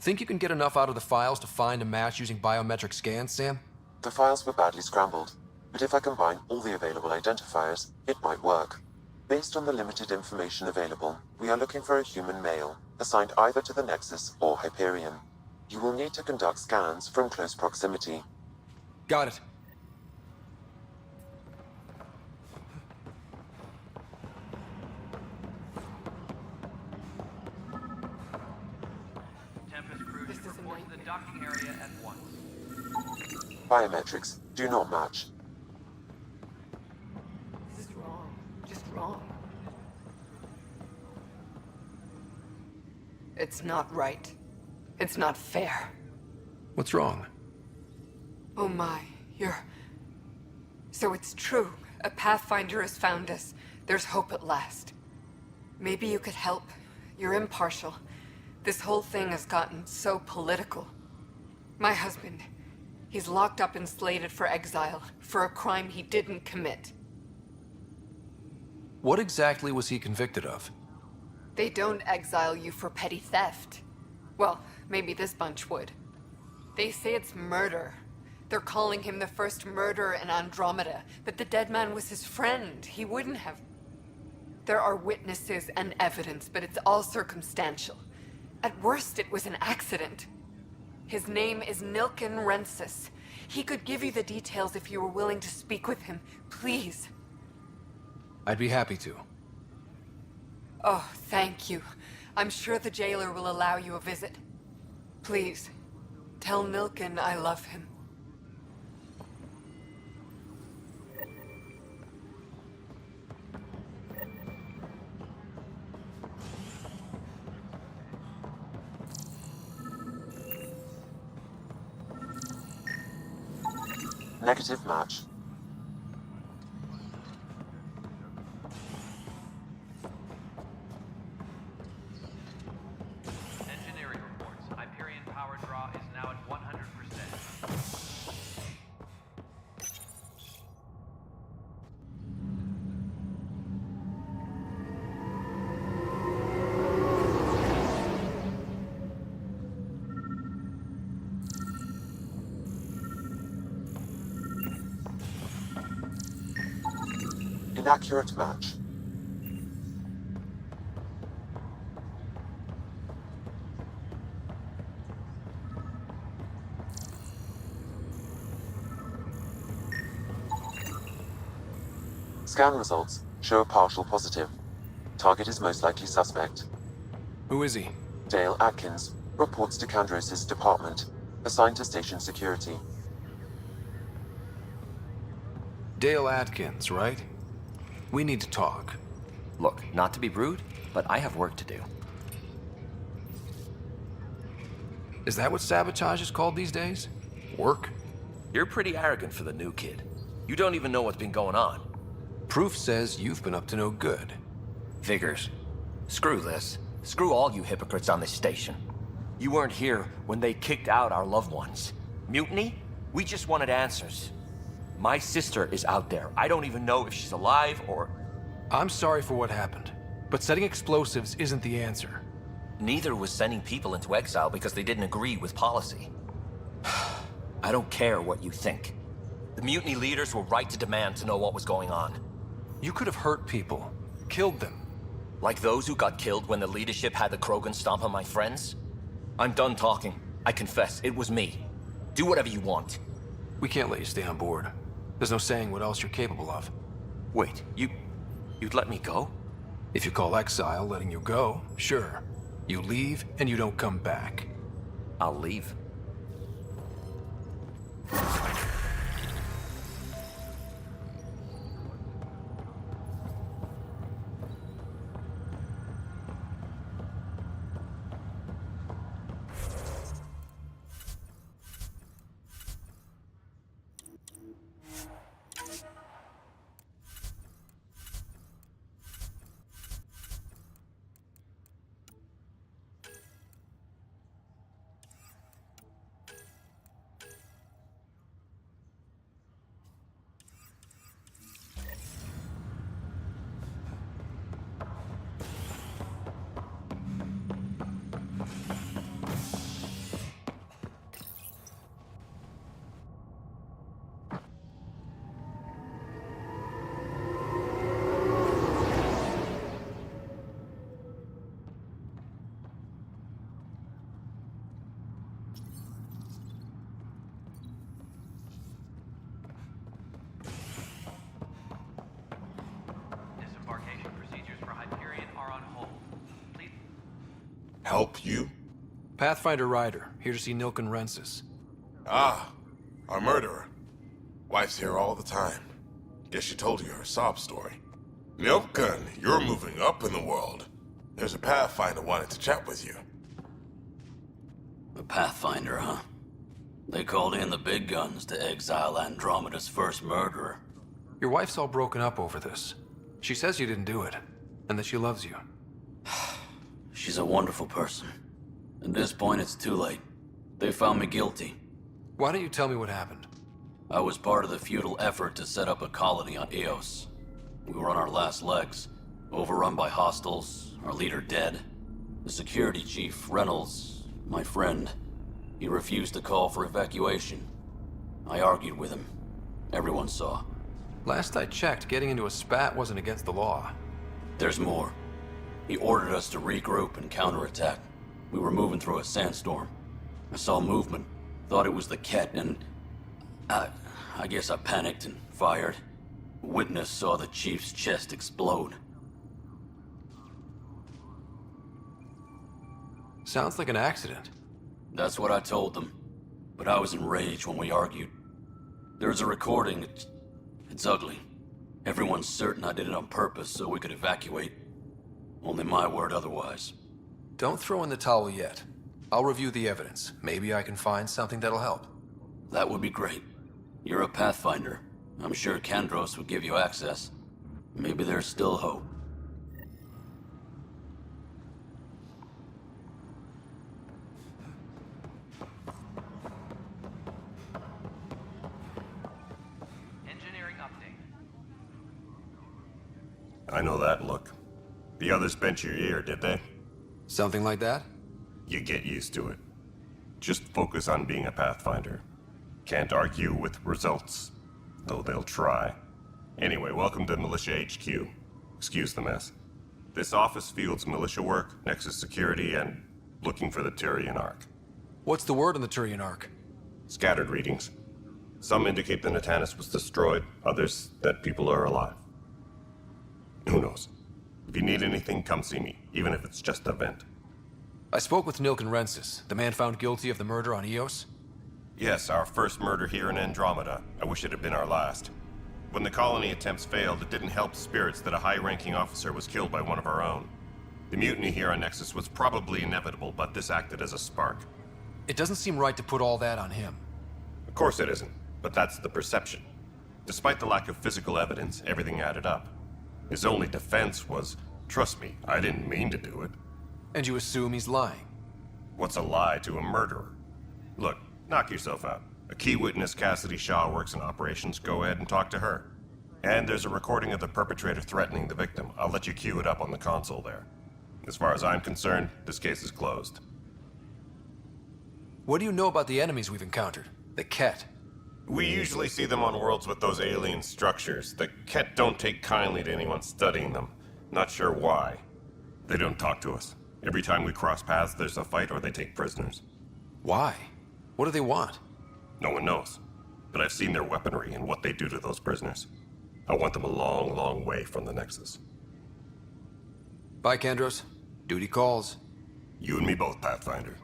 Think you can get enough out of the files to find a match using biometric scans, Sam? The files were badly scrambled, but if I combine all the available identifiers, it might work. Based on the limited information available, we are looking for a human male, assigned either to the Nexus or Hyperion. You will need to conduct scans from close proximity. Got it. Tempest crews report to the docking area at once. Biometrics do not match. This is wrong. Just wrong. It's not right. It's not fair. What's wrong? Oh my, So it's true. A Pathfinder has found us. There's hope at last. Maybe you could help. You're impartial. This whole thing has gotten so political. My husband, he's locked up and slated for exile for a crime he didn't commit. What exactly was he convicted of? They don't exile you for petty theft. Well, maybe this bunch would. They say it's murder. They're calling him the first murderer in Andromeda, but the dead man was his friend. He wouldn't have... There are witnesses and evidence, but it's all circumstantial. At worst, it was an accident. His name is Nilken Rensis. He could give you the details if you were willing to speak with him. Please. I'd be happy to. Oh, thank you. I'm sure the jailer will allow you a visit. Please, tell Nilken I love him. Negative match. Engineering reports. Hyperion power draw is now at 100%. Inaccurate match. Scan results show a partial positive. Target is most likely suspect. Who is he? Dale Atkins reports to Kandros' department, assigned to station security. Dale Atkins, right? We need to talk. Look, not to be rude, but I have work to do. Is that what sabotage is called these days? Work? You're pretty arrogant for the new kid. You don't even know what's been going on. Proof says you've been up to no good. Figures. Screw this. Screw all you hypocrites on this station. You weren't here when they kicked out our loved ones. Mutiny? We just wanted answers. My sister is out there. I don't even know if she's alive or... I'm sorry for what happened, but setting explosives isn't the answer. Neither was sending people into exile because they didn't agree with policy. I don't care what you think. The mutiny leaders were right to demand to know what was going on. You could have hurt people, killed them. Like those who got killed when the leadership had the Krogan stomp on my friends? I'm done talking. I confess, it was me. Do whatever you want. We can't let you stay on board. There's no saying what else you're capable of. Wait, you'd let me go? If you call exile letting you go, sure. You leave and you don't come back. I'll leave. Disembarkation procedures for Hyperion are on hold. Please. Help you? Pathfinder Ryder, here to see Nilken Rensis. Ah, our murderer. Wife's here all the time. Guess she told you her sob story. Nilken, you're moving up in the world. There's a Pathfinder wanted to chat with you. A Pathfinder, huh? They called in the big guns to exile Andromeda's first murderer. Your wife's all broken up over this. She says you didn't do it, and that she loves you. She's a wonderful person. At this point, it's too late. They found me guilty. Why don't you tell me what happened? I was part of the futile effort to set up a colony on Eos. We were on our last legs, overrun by hostiles, our leader dead. The security chief, Reynolds, my friend, he refused to call for evacuation. I argued with him. Everyone saw. Last I checked, getting into a spat wasn't against the law. There's more. He ordered us to regroup and counterattack. We were moving through a sandstorm. I saw movement, thought it was the Ket, and I guess I panicked and fired. Witness saw the chief's chest explode. Sounds like an accident. That's what I told them. But I was enraged when we argued. There's a recording. It's ugly. Everyone's certain I did it on purpose so we could evacuate. Only my word otherwise. Don't throw in the towel yet. I'll review the evidence. Maybe I can find something that'll help. That would be great. You're a Pathfinder. I'm sure Kandros would give you access. Maybe there's still hope. Engineering update. I know that look. The others bent your ear, did they? Something like that? You get used to it. Just focus on being a Pathfinder. Can't argue with results, though they'll try. Anyway, welcome to Militia HQ. Excuse the mess. This office fields militia work, Nexus security, and looking for the Turian Ark. What's the word on the Turian Ark? Scattered readings. Some indicate the Natanus was destroyed, others that people are alive. Who knows? If you need anything, come see me, even if it's just a vent. I spoke with Nilken Rensis, the man found guilty of the murder on Eos. Yes, our first murder here in Andromeda. I wish it had been our last. When the colony attempts failed, it didn't help spirits that a high-ranking officer was killed by one of our own. The mutiny here on Nexus was probably inevitable, but this acted as a spark. It doesn't seem right to put all that on him. Of course it isn't, but that's the perception. Despite the lack of physical evidence, everything added up. His only defense was, trust me, I didn't mean to do it. And you assume he's lying? What's a lie to a murderer? Look, knock yourself out. A key witness, Cassidy Shaw, works in operations. Go ahead and talk to her. And there's a recording of the perpetrator threatening the victim. I'll let you cue it up on the console there. As far as I'm concerned, this case is closed. What do you know about the enemies we've encountered? The Ket? We usually see them on worlds with those alien structures. The Ket don't take kindly to anyone studying them. Not sure why. They don't talk to us. Every time we cross paths, there's a fight or they take prisoners. Why? What do they want? No one knows. But I've seen their weaponry and what they do to those prisoners. I want them a long, long way from the Nexus. Bye, Kandros. Duty calls. You and me both, Pathfinder.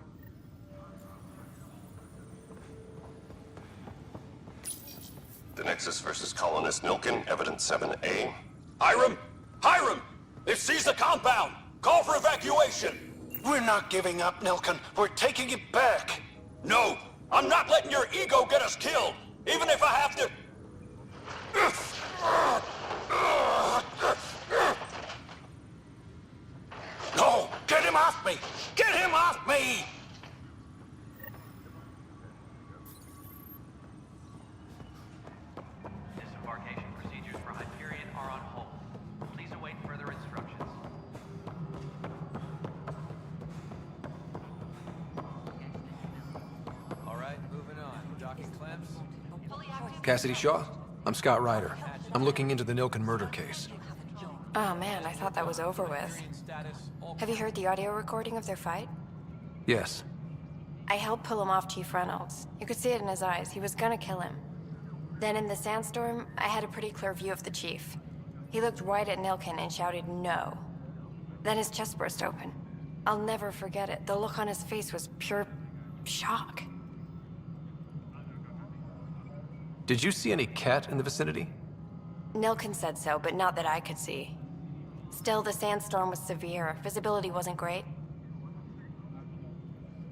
The Nexus versus Colonist Nilkin, Evidence 7A. Hiram! Hiram! They've seized the compound! Call for evacuation! We're not giving up, Nilkin. We're taking it back. No! I'm not letting your ego get us killed! Even if I have to... No! Get him off me! Get him off me! Disembarkation procedures for Hyperion are on hold. Please await further instructions. All right, moving on. Docking clamps. Cassidy Shaw? I'm Scott Ryder. I'm looking into the Nilkin murder case. Oh man, I thought that was over with. Have you heard the audio recording of their fight? Yes. I helped pull him off Chief Reynolds. You could see it in his eyes. He was gonna kill him. Then in the sandstorm, I had a pretty clear view of the Chief. He looked right at Nilkin and shouted no. Then his chest burst open. I'll never forget it. The look on his face was pure shock. Did you see any cat in the vicinity? Nilkin said so, but not that I could see. Still, the sandstorm was severe. Visibility wasn't great.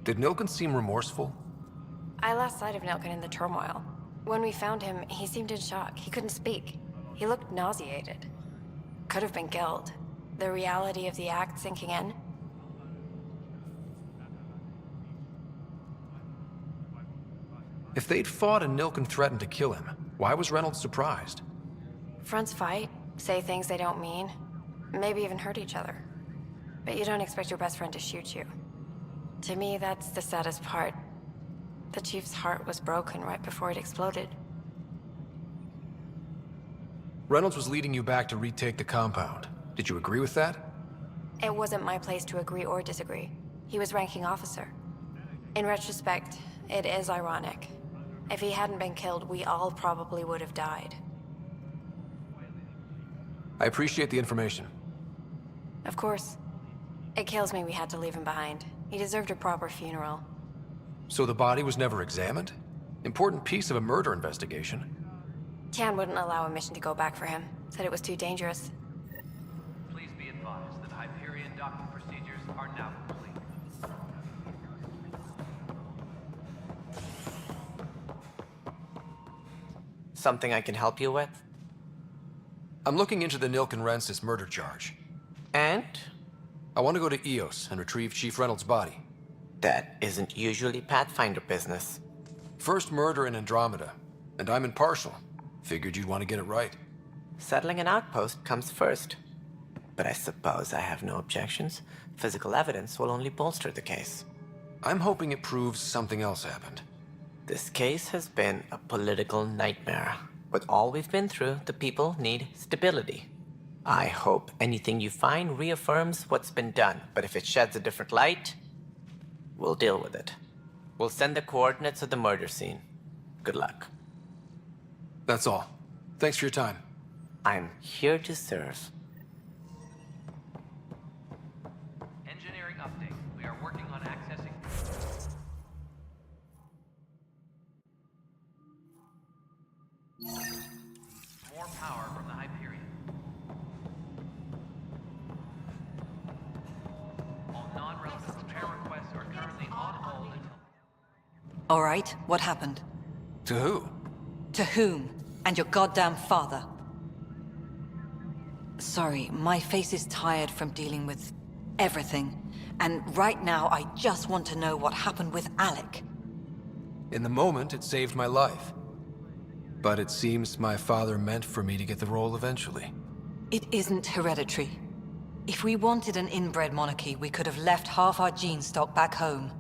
Did Nilkin seem remorseful? I lost sight of Nilkin in the turmoil. When we found him, he seemed in shock. He couldn't speak. He looked nauseated. Could have been guilt. The reality of the act sinking in. If they'd fought and Nilkin threatened to kill him, why was Reynolds surprised? Fronts fight, say things they don't mean, maybe even hurt each other. But you don't expect your best friend to shoot you. To me, that's the saddest part. The Chief's heart was broken right before it exploded. Reynolds was leading you back to retake the compound. Did you agree with that? It wasn't my place to agree or disagree. He was ranking officer. In retrospect, it is ironic. If he hadn't been killed, we all probably would have died. I appreciate the information. Of course. It kills me we had to leave him behind. He deserved a proper funeral. So the body was never examined? Important piece of a murder investigation. Tian wouldn't allow a mission to go back for him. Said it was too dangerous. Please be advised that Hyperion docking procedures are now complete. Something I can help you with? I'm looking into the Nilkin Rensis murder charge. And? I want to go to EOS and retrieve Chief Reynolds' body. That isn't usually Pathfinder business. First murder in Andromeda, and I'm impartial. Figured you'd want to get it right. Settling an outpost comes first. But I suppose I have no objections. Physical evidence will only bolster the case. I'm hoping it proves something else happened. This case has been a political nightmare. With all we've been through, the people need stability. I hope anything you find reaffirms what's been done, but if it sheds a different light, we'll deal with it. We'll send the coordinates of the murder scene. Good luck. That's all. Thanks for your time. I'm here to serve. Engineering update. We are working on accessing... more power from the Hyperion. All non-relevant repair requests are currently on hold until... All right, what happened? To who? To whom? And your goddamn father. Sorry, my face is tired from dealing with everything. And right now, I just want to know what happened with Alec. In the moment, it saved my life. But it seems my father meant for me to get the role eventually. It isn't hereditary. If we wanted an inbred monarchy, we could have left half our gene stock back home.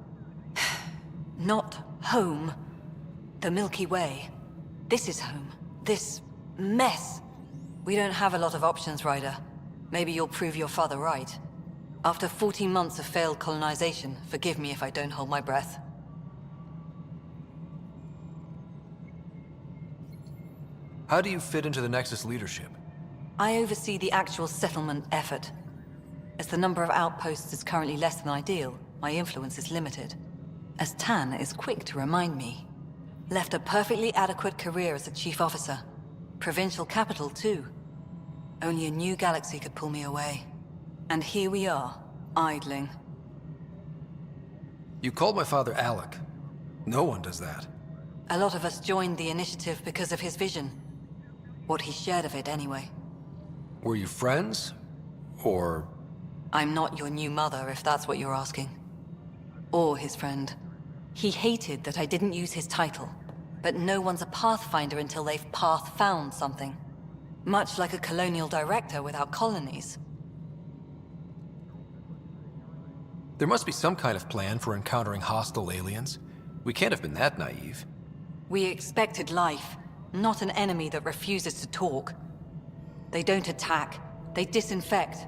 Not home. The Milky Way. This is home. This mess. We don't have a lot of options, Ryder. Maybe you'll prove your father right. After 14 months of failed colonization, forgive me if I don't hold my breath. How do you fit into the Nexus leadership? I oversee the actual settlement effort. As the number of outposts is currently less than ideal, my influence is limited. As Tan is quick to remind me. Left a perfectly adequate career as a chief officer. Provincial capital, too. Only a new galaxy could pull me away. And here we are, idling. You called my father Alec. No one does that. A lot of us joined the initiative because of his vision. What he shared of it, anyway. Were you friends? Or... I'm not your new mother, if that's what you're asking. Or his friend. He hated that I didn't use his title. But no one's a pathfinder until they've path-found something. Much like a colonial director without colonies. There must be some kind of plan for encountering hostile aliens. We can't have been that naive. We expected life, not an enemy that refuses to talk. They don't attack, they disinfect.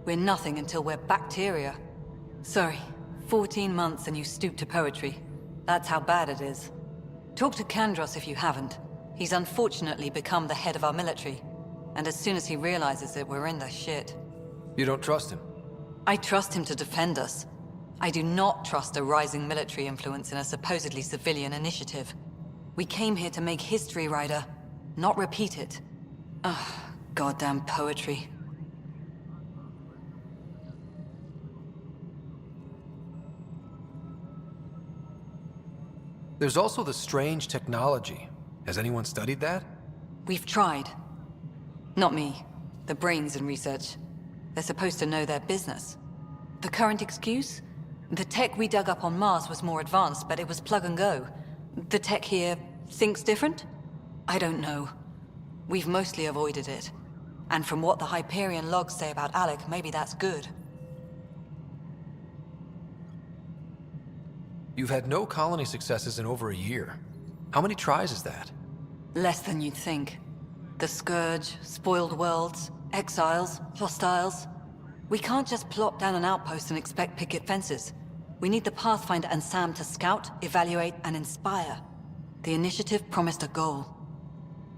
We're nothing until we're bacteria. Sorry, 14 months and you stoop to poetry. That's how bad it is. Talk to Kandros if you haven't. He's unfortunately become the head of our military. And as soon as he realizes it, we're in the shit. You don't trust him? I trust him to defend us. I do not trust a rising military influence in a supposedly civilian initiative. We came here to make history, Ryder, not repeat it. Ugh, goddamn poetry. There's also the strange technology. Has anyone studied that? We've tried. Not me. The brains in research. They're supposed to know their business. The current excuse? The tech we dug up on Mars was more advanced, but it was plug and go. The tech here thinks different? I don't know. We've mostly avoided it. And from what the Hyperion logs say about Alec, maybe that's good. You've had no colony successes in over a year. How many tries is that? Less than you'd think. The Scourge, spoiled worlds, exiles, hostiles. We can't just plop down an outpost and expect picket fences. We need the Pathfinder and Sam to scout, evaluate, and inspire. The initiative promised a goal.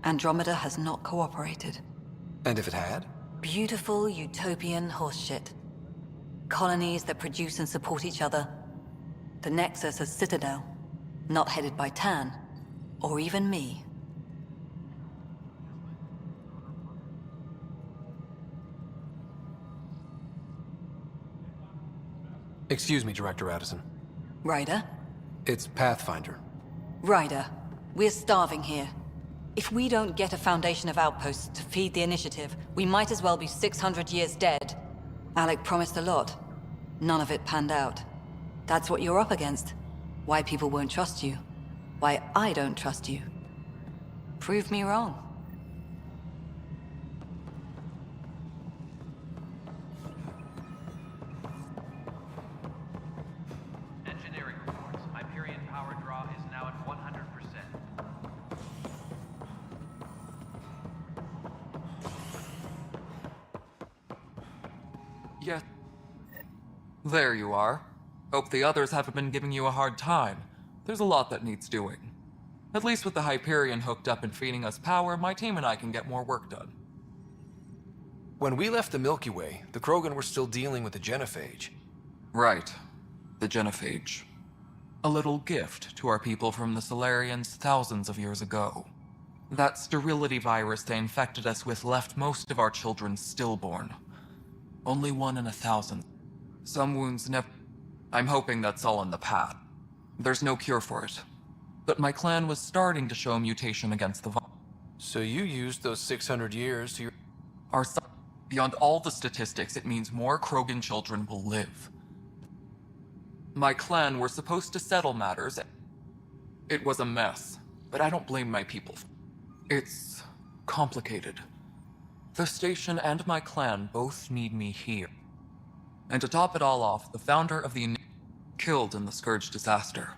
Andromeda has not cooperated. And if it had? Beautiful utopian horseshit. Colonies that produce and support each other. The Nexus as Citadel. Not headed by Tan. Or even me. Excuse me, Director Addison. Ryder? It's Pathfinder. Ryder, we're starving here. If we don't get a foundation of outposts to feed the initiative, we might as well be 600 years dead. Alec promised a lot. None of it panned out. That's what you're up against. Why people won't trust you. Why I don't trust you. Prove me wrong. Engineering reports. Hyperion power draw is now at 100%. Yeah. There you are. Hope the others haven't been giving you a hard time. There's a lot that needs doing. At least with the Hyperion hooked up and feeding us power, my team and I can get more work done. When we left the Milky Way, the Krogan were still dealing with the genophage. Right. The genophage. A little gift to our people from the Solarians thousands of years ago. That sterility virus they infected us with left most of our children stillborn. Only 1 in 1,000. Some wounds never... I'm hoping that's all in the past. There's no cure for it. But my clan was starting to show a mutation against the virus. So you used those 600 years to your... Beyond all the statistics, it means more Krogan children will live. My clan were supposed to settle matters. It was a mess, but I don't blame my people. It's complicated. The station and my clan both need me here. And to top it all off, the founder of the killed in the Scourge disaster.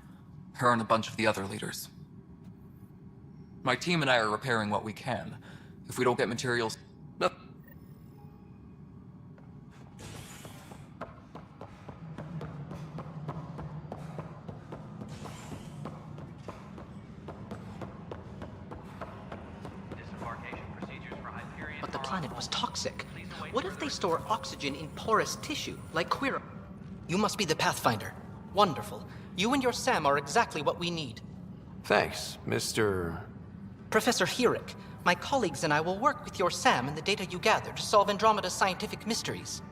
Her and a bunch of the other leaders. My team and I are repairing what we can. If we don't get materials... But the planet was toxic. What if they store oxygen in porous tissue, like Quira? You must be the Pathfinder. Wonderful. You and your Sam are exactly what we need. Thanks, Mr. Professor Herrick, my colleagues and I will work with your Sam and the data you gather to solve Andromeda's scientific mysteries.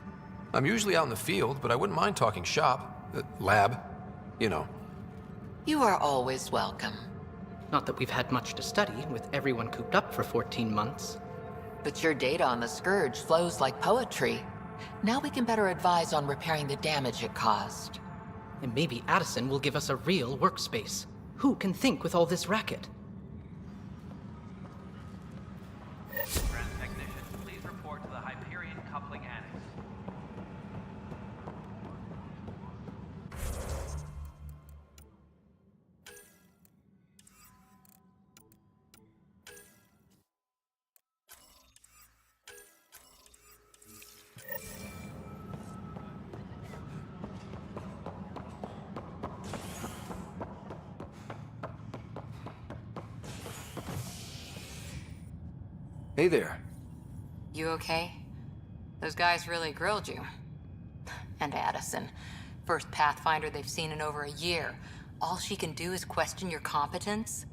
I'm usually out in the field, but I wouldn't mind talking shop. Lab. You know. You are always welcome. Not that we've had much to study, with everyone cooped up for 14 months. But your data on the Scourge flows like poetry. Now we can better advise on repairing the damage it caused. And maybe Addison will give us a real workspace. Who can think with all this racket? Ground technician, please report to the Hyperion coupling annex. Hey there. You okay? Those guys really grilled you. And Addison. First Pathfinder they've seen in over a year. All she can do is question your competence?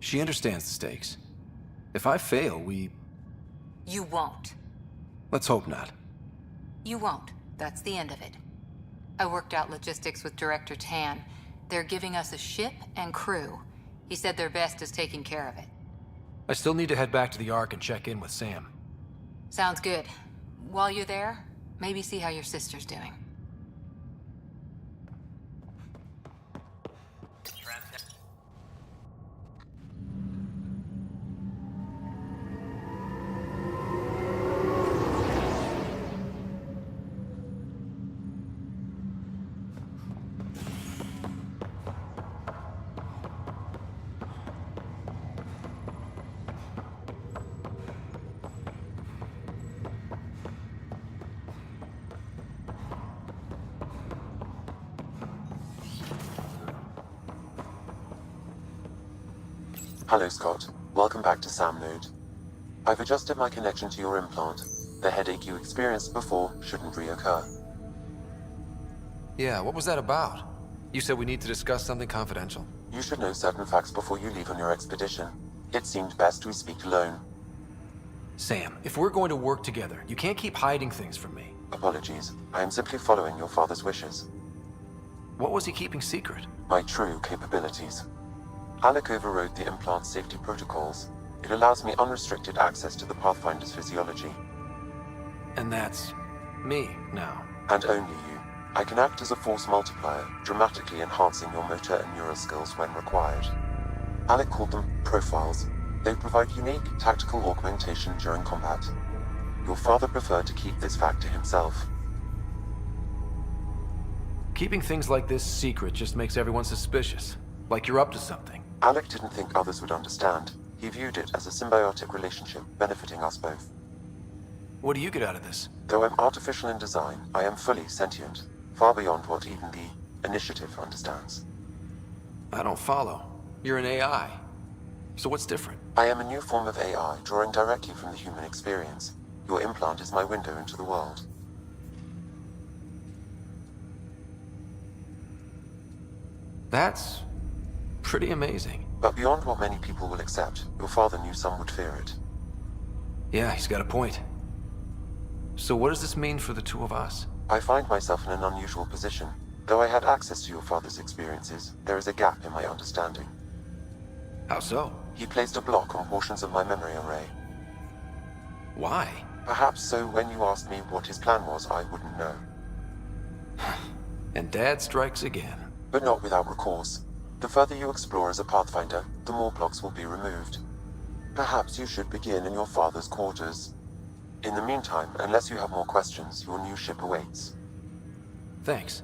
She understands the stakes. If I fail, You won't. Let's hope not. You won't. That's the end of it. I worked out logistics with Director Tan. They're giving us a ship and crew. He said their best is taking care of it. I still need to head back to the Ark and check in with Sam. Sounds good. While you're there, maybe see how your sister's doing. Hello, Scott. Welcome back to Sam Node. I've adjusted my connection to your implant. The headache you experienced before shouldn't reoccur. Yeah, what was that about? You said we need to discuss something confidential. You should know certain facts before you leave on your expedition. It seemed best we speak alone. Sam, if we're going to work together, you can't keep hiding things from me. Apologies. I am simply following your father's wishes. What was he keeping secret? My true capabilities. Alec overrode the implant safety protocols. It allows me unrestricted access to the Pathfinder's physiology. And that's me now. And only you. I can act as a force multiplier, dramatically enhancing your motor and neural skills when required. Alec called them profiles. They provide unique tactical augmentation during combat. Your father preferred to keep this fact to himself. Keeping things like this secret just makes everyone suspicious. Like you're up to something. Alec didn't think others would understand. He viewed it as a symbiotic relationship, benefiting us both. What do you get out of this? Though I'm artificial in design, I am fully sentient, far beyond what even the Initiative understands. I don't follow. You're an AI. So what's different? I am a new form of AI, drawing directly from the human experience. Your implant is my window into the world. That's pretty amazing. But beyond what many people will accept, your father knew some would fear it. Yeah, he's got a point. So what does this mean for the two of us? I find myself in an unusual position. Though I had access to your father's experiences, there is a gap in my understanding. How so? He placed a block on portions of my memory array. Why? Perhaps so when you asked me what his plan was, I wouldn't know. And Dad strikes again. But not without recourse. The further you explore as a Pathfinder, the more blocks will be removed. Perhaps you should begin in your father's quarters. In the meantime, unless you have more questions, your new ship awaits. Thanks.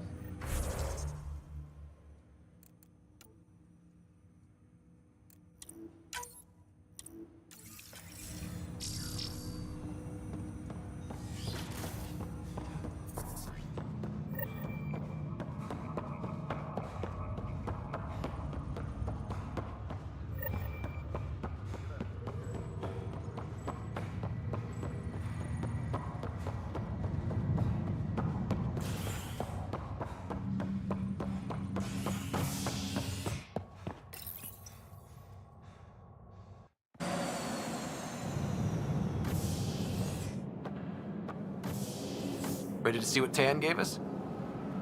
Ready to see what Tan gave us?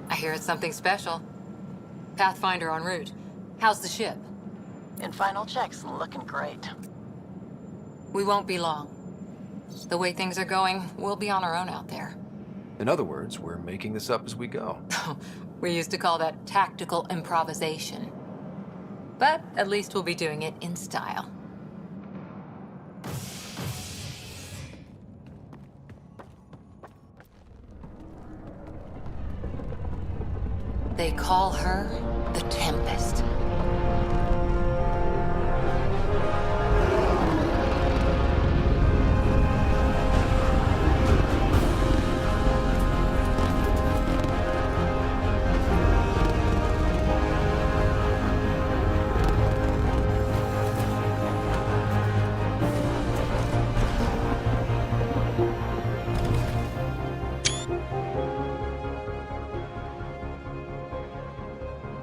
I hear it's something special. Pathfinder en route. How's the ship? In final checks, looking great. We won't be long. The way things are going, we'll be on our own out there. In other words, we're making this up as we go. We used to call that tactical improvisation. But at least we'll be doing it in style. They call her the Tempest.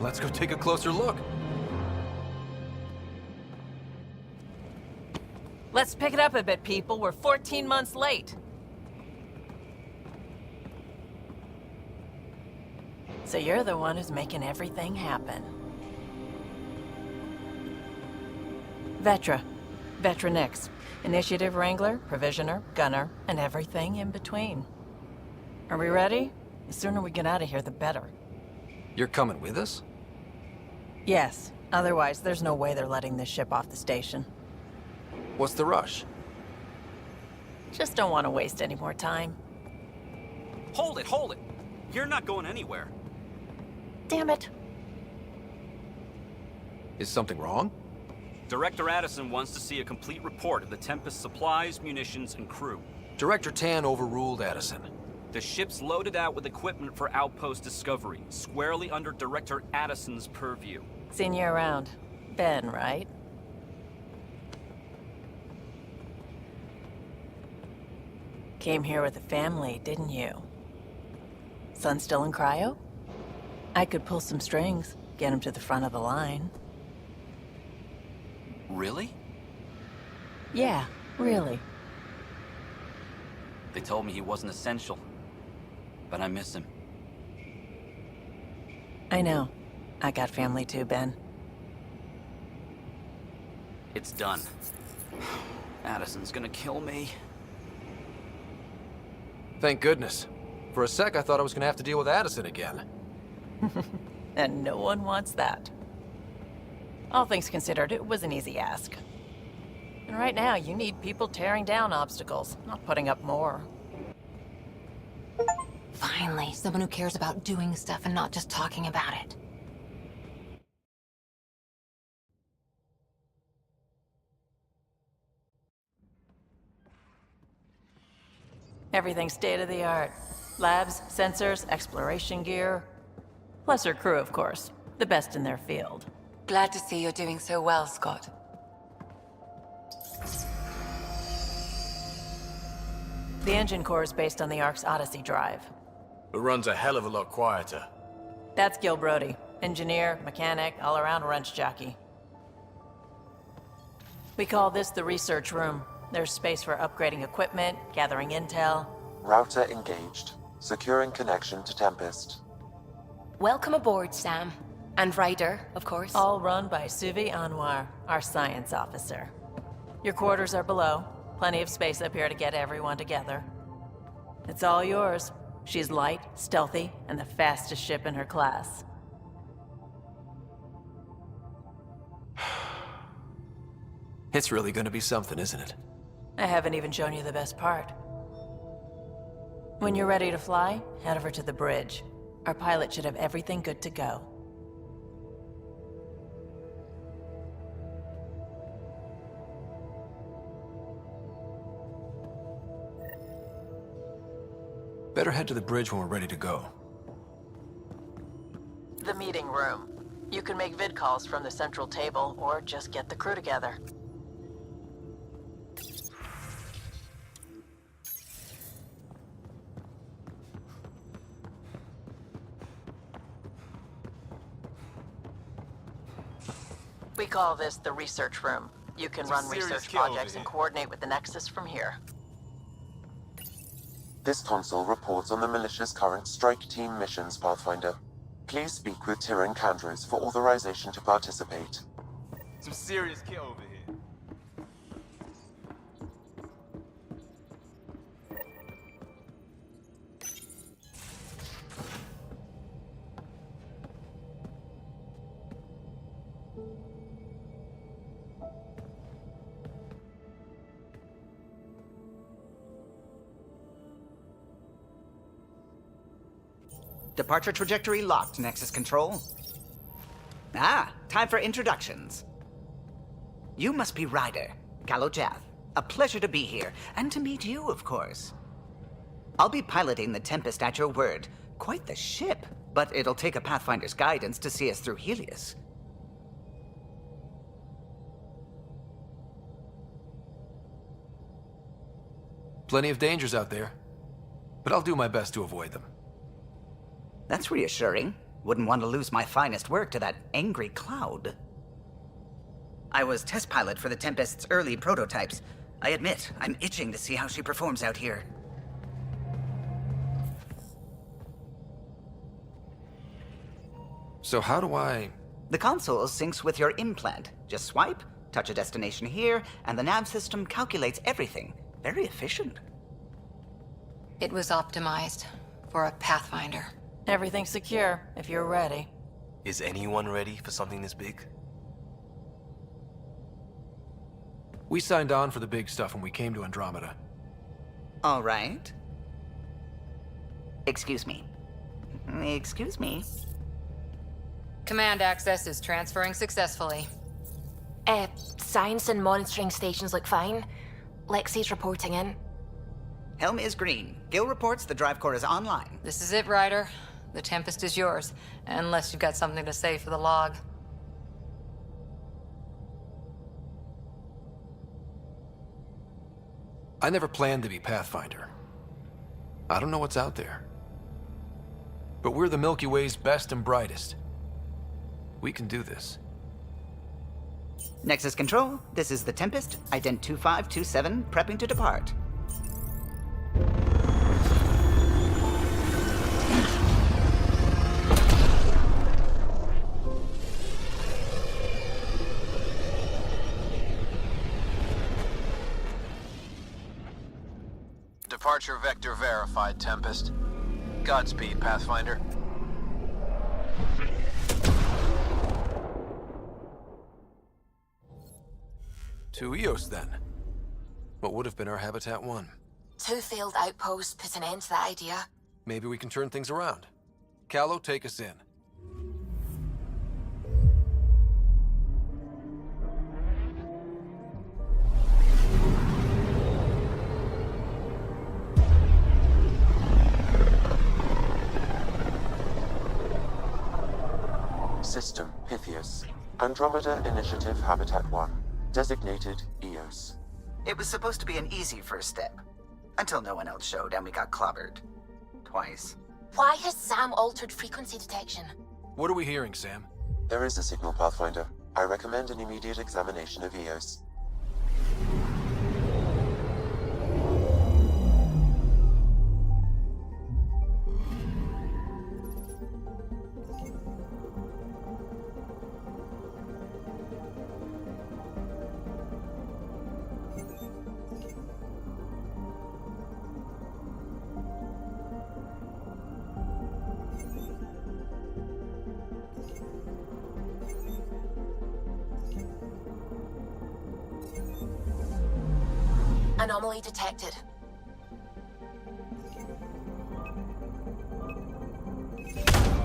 Let's go take a closer look. Let's pick it up a bit, people. We're 14 months late. So you're the one who's making everything happen. Vetra. Vetra Nix. Initiative Wrangler, Provisioner, Gunner, and everything in between. Are we ready? The sooner we get out of here, the better. You're coming with us? Yes. Otherwise, there's no way they're letting this ship off the station. What's the rush? Just don't want to waste any more time. Hold it, hold it! You're not going anywhere. Damn it. Is something wrong? Director Addison wants to see a complete report of the Tempest's supplies, munitions, and crew. Director Tan overruled Addison. The ship's loaded out with equipment for outpost discovery, squarely under Director Addison's purview. Seen you around. Ben, right? Came here with a family, didn't you? Son still in cryo? I could pull some strings, get him to the front of the line. Really? Yeah, really. They told me he wasn't essential, but I miss him. I know. I got family too, Ben. It's done. Addison's gonna kill me. Thank goodness. For a sec, I thought I was gonna have to deal with Addison again. And no one wants that. All things considered, it was an easy ask. And right now, you need people tearing down obstacles, not putting up more. Finally, someone who cares about doing stuff and not just talking about it. Everything's state-of-the-art. Labs, sensors, exploration gear. Plus her crew, of course. The best in their field. Glad to see you're doing so well, Scott. The engine core is based on the Ark's Odyssey drive. It runs a hell of a lot quieter. That's Gil Brody. Engineer, mechanic, all-around wrench jockey. We call this the research room. There's space for upgrading equipment, gathering intel. Router engaged. Securing connection to Tempest. Welcome aboard, Sam. And Ryder, of course. All run by Suvi Anwar, our science officer. Your quarters are below. Plenty of space up here to get everyone together. It's all yours. She's light, stealthy, and the fastest ship in her class. It's really gonna be something, isn't it? I haven't even shown you the best part. When you're ready to fly, head over to the bridge. Our pilot should have everything good to go. Better head to the bridge when we're ready to go. The meeting room. You can make vid calls from the central table, or just get the crew together. We call this the research room. You can run research projects and coordinate with the Nexus from here. This console reports on the militia's current strike team missions, Pathfinder. Please speak with Tyrion Candros for authorization to participate. Some serious kit over here. Departure trajectory locked, Nexus Control. Ah, time for introductions. You must be Ryder, Kalojath. A pleasure to be here, and to meet you, of course. I'll be piloting the Tempest at your word. Quite the ship, but it'll take a Pathfinder's guidance to see us through Helios. Plenty of dangers out there, but I'll do my best to avoid them. That's reassuring. Wouldn't want to lose my finest work to that angry cloud. I was test pilot for the Tempest's early prototypes. I admit, I'm itching to see how she performs out here. So how do I... The console syncs with your implant. Just swipe, touch a destination here, and the nav system calculates everything. Very efficient. It was optimized for a Pathfinder. Everything's secure, if you're ready. Is anyone ready for something this big? We signed on for the big stuff when we came to Andromeda. All right. Excuse me. Excuse me. Command access is transferring successfully. Science and monitoring stations look fine. Lexi's reporting in. Helm is green. Gil reports the drive core is online. This is it, Ryder. The Tempest is yours, unless you've got something to say for the log. I never planned to be Pathfinder. I don't know what's out there. But we're the Milky Way's best and brightest. We can do this. Nexus Control, this is the Tempest, Ident 2527, prepping to depart. Departure vector verified, Tempest. Godspeed, Pathfinder. To Eos, then. What would have been our Habitat 1? 2 failed outposts put an end to that idea. Maybe we can turn things around. Calo, take us in. System, Pythias. Andromeda Initiative Habitat 1. Designated Eos. It was supposed to be an easy first step. Until no one else showed and we got clobbered. Twice. Why has Sam altered frequency detection? What are we hearing, Sam? There is a signal, Pathfinder. I recommend an immediate examination of Eos. Anomaly detected.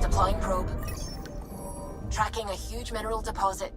Deploying probe. Tracking a huge mineral deposit.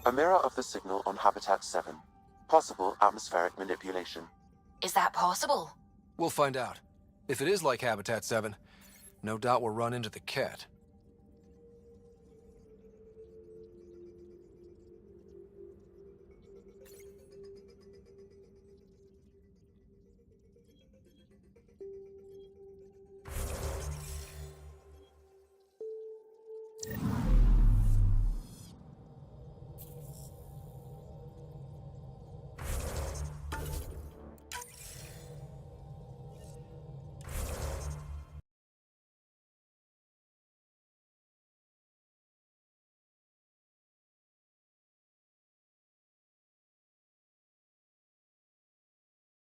A mirror of the signal on Habitat 7. Possible atmospheric manipulation. Is that possible? We'll find out. If it is like Habitat 7, no doubt we'll run into the Ket.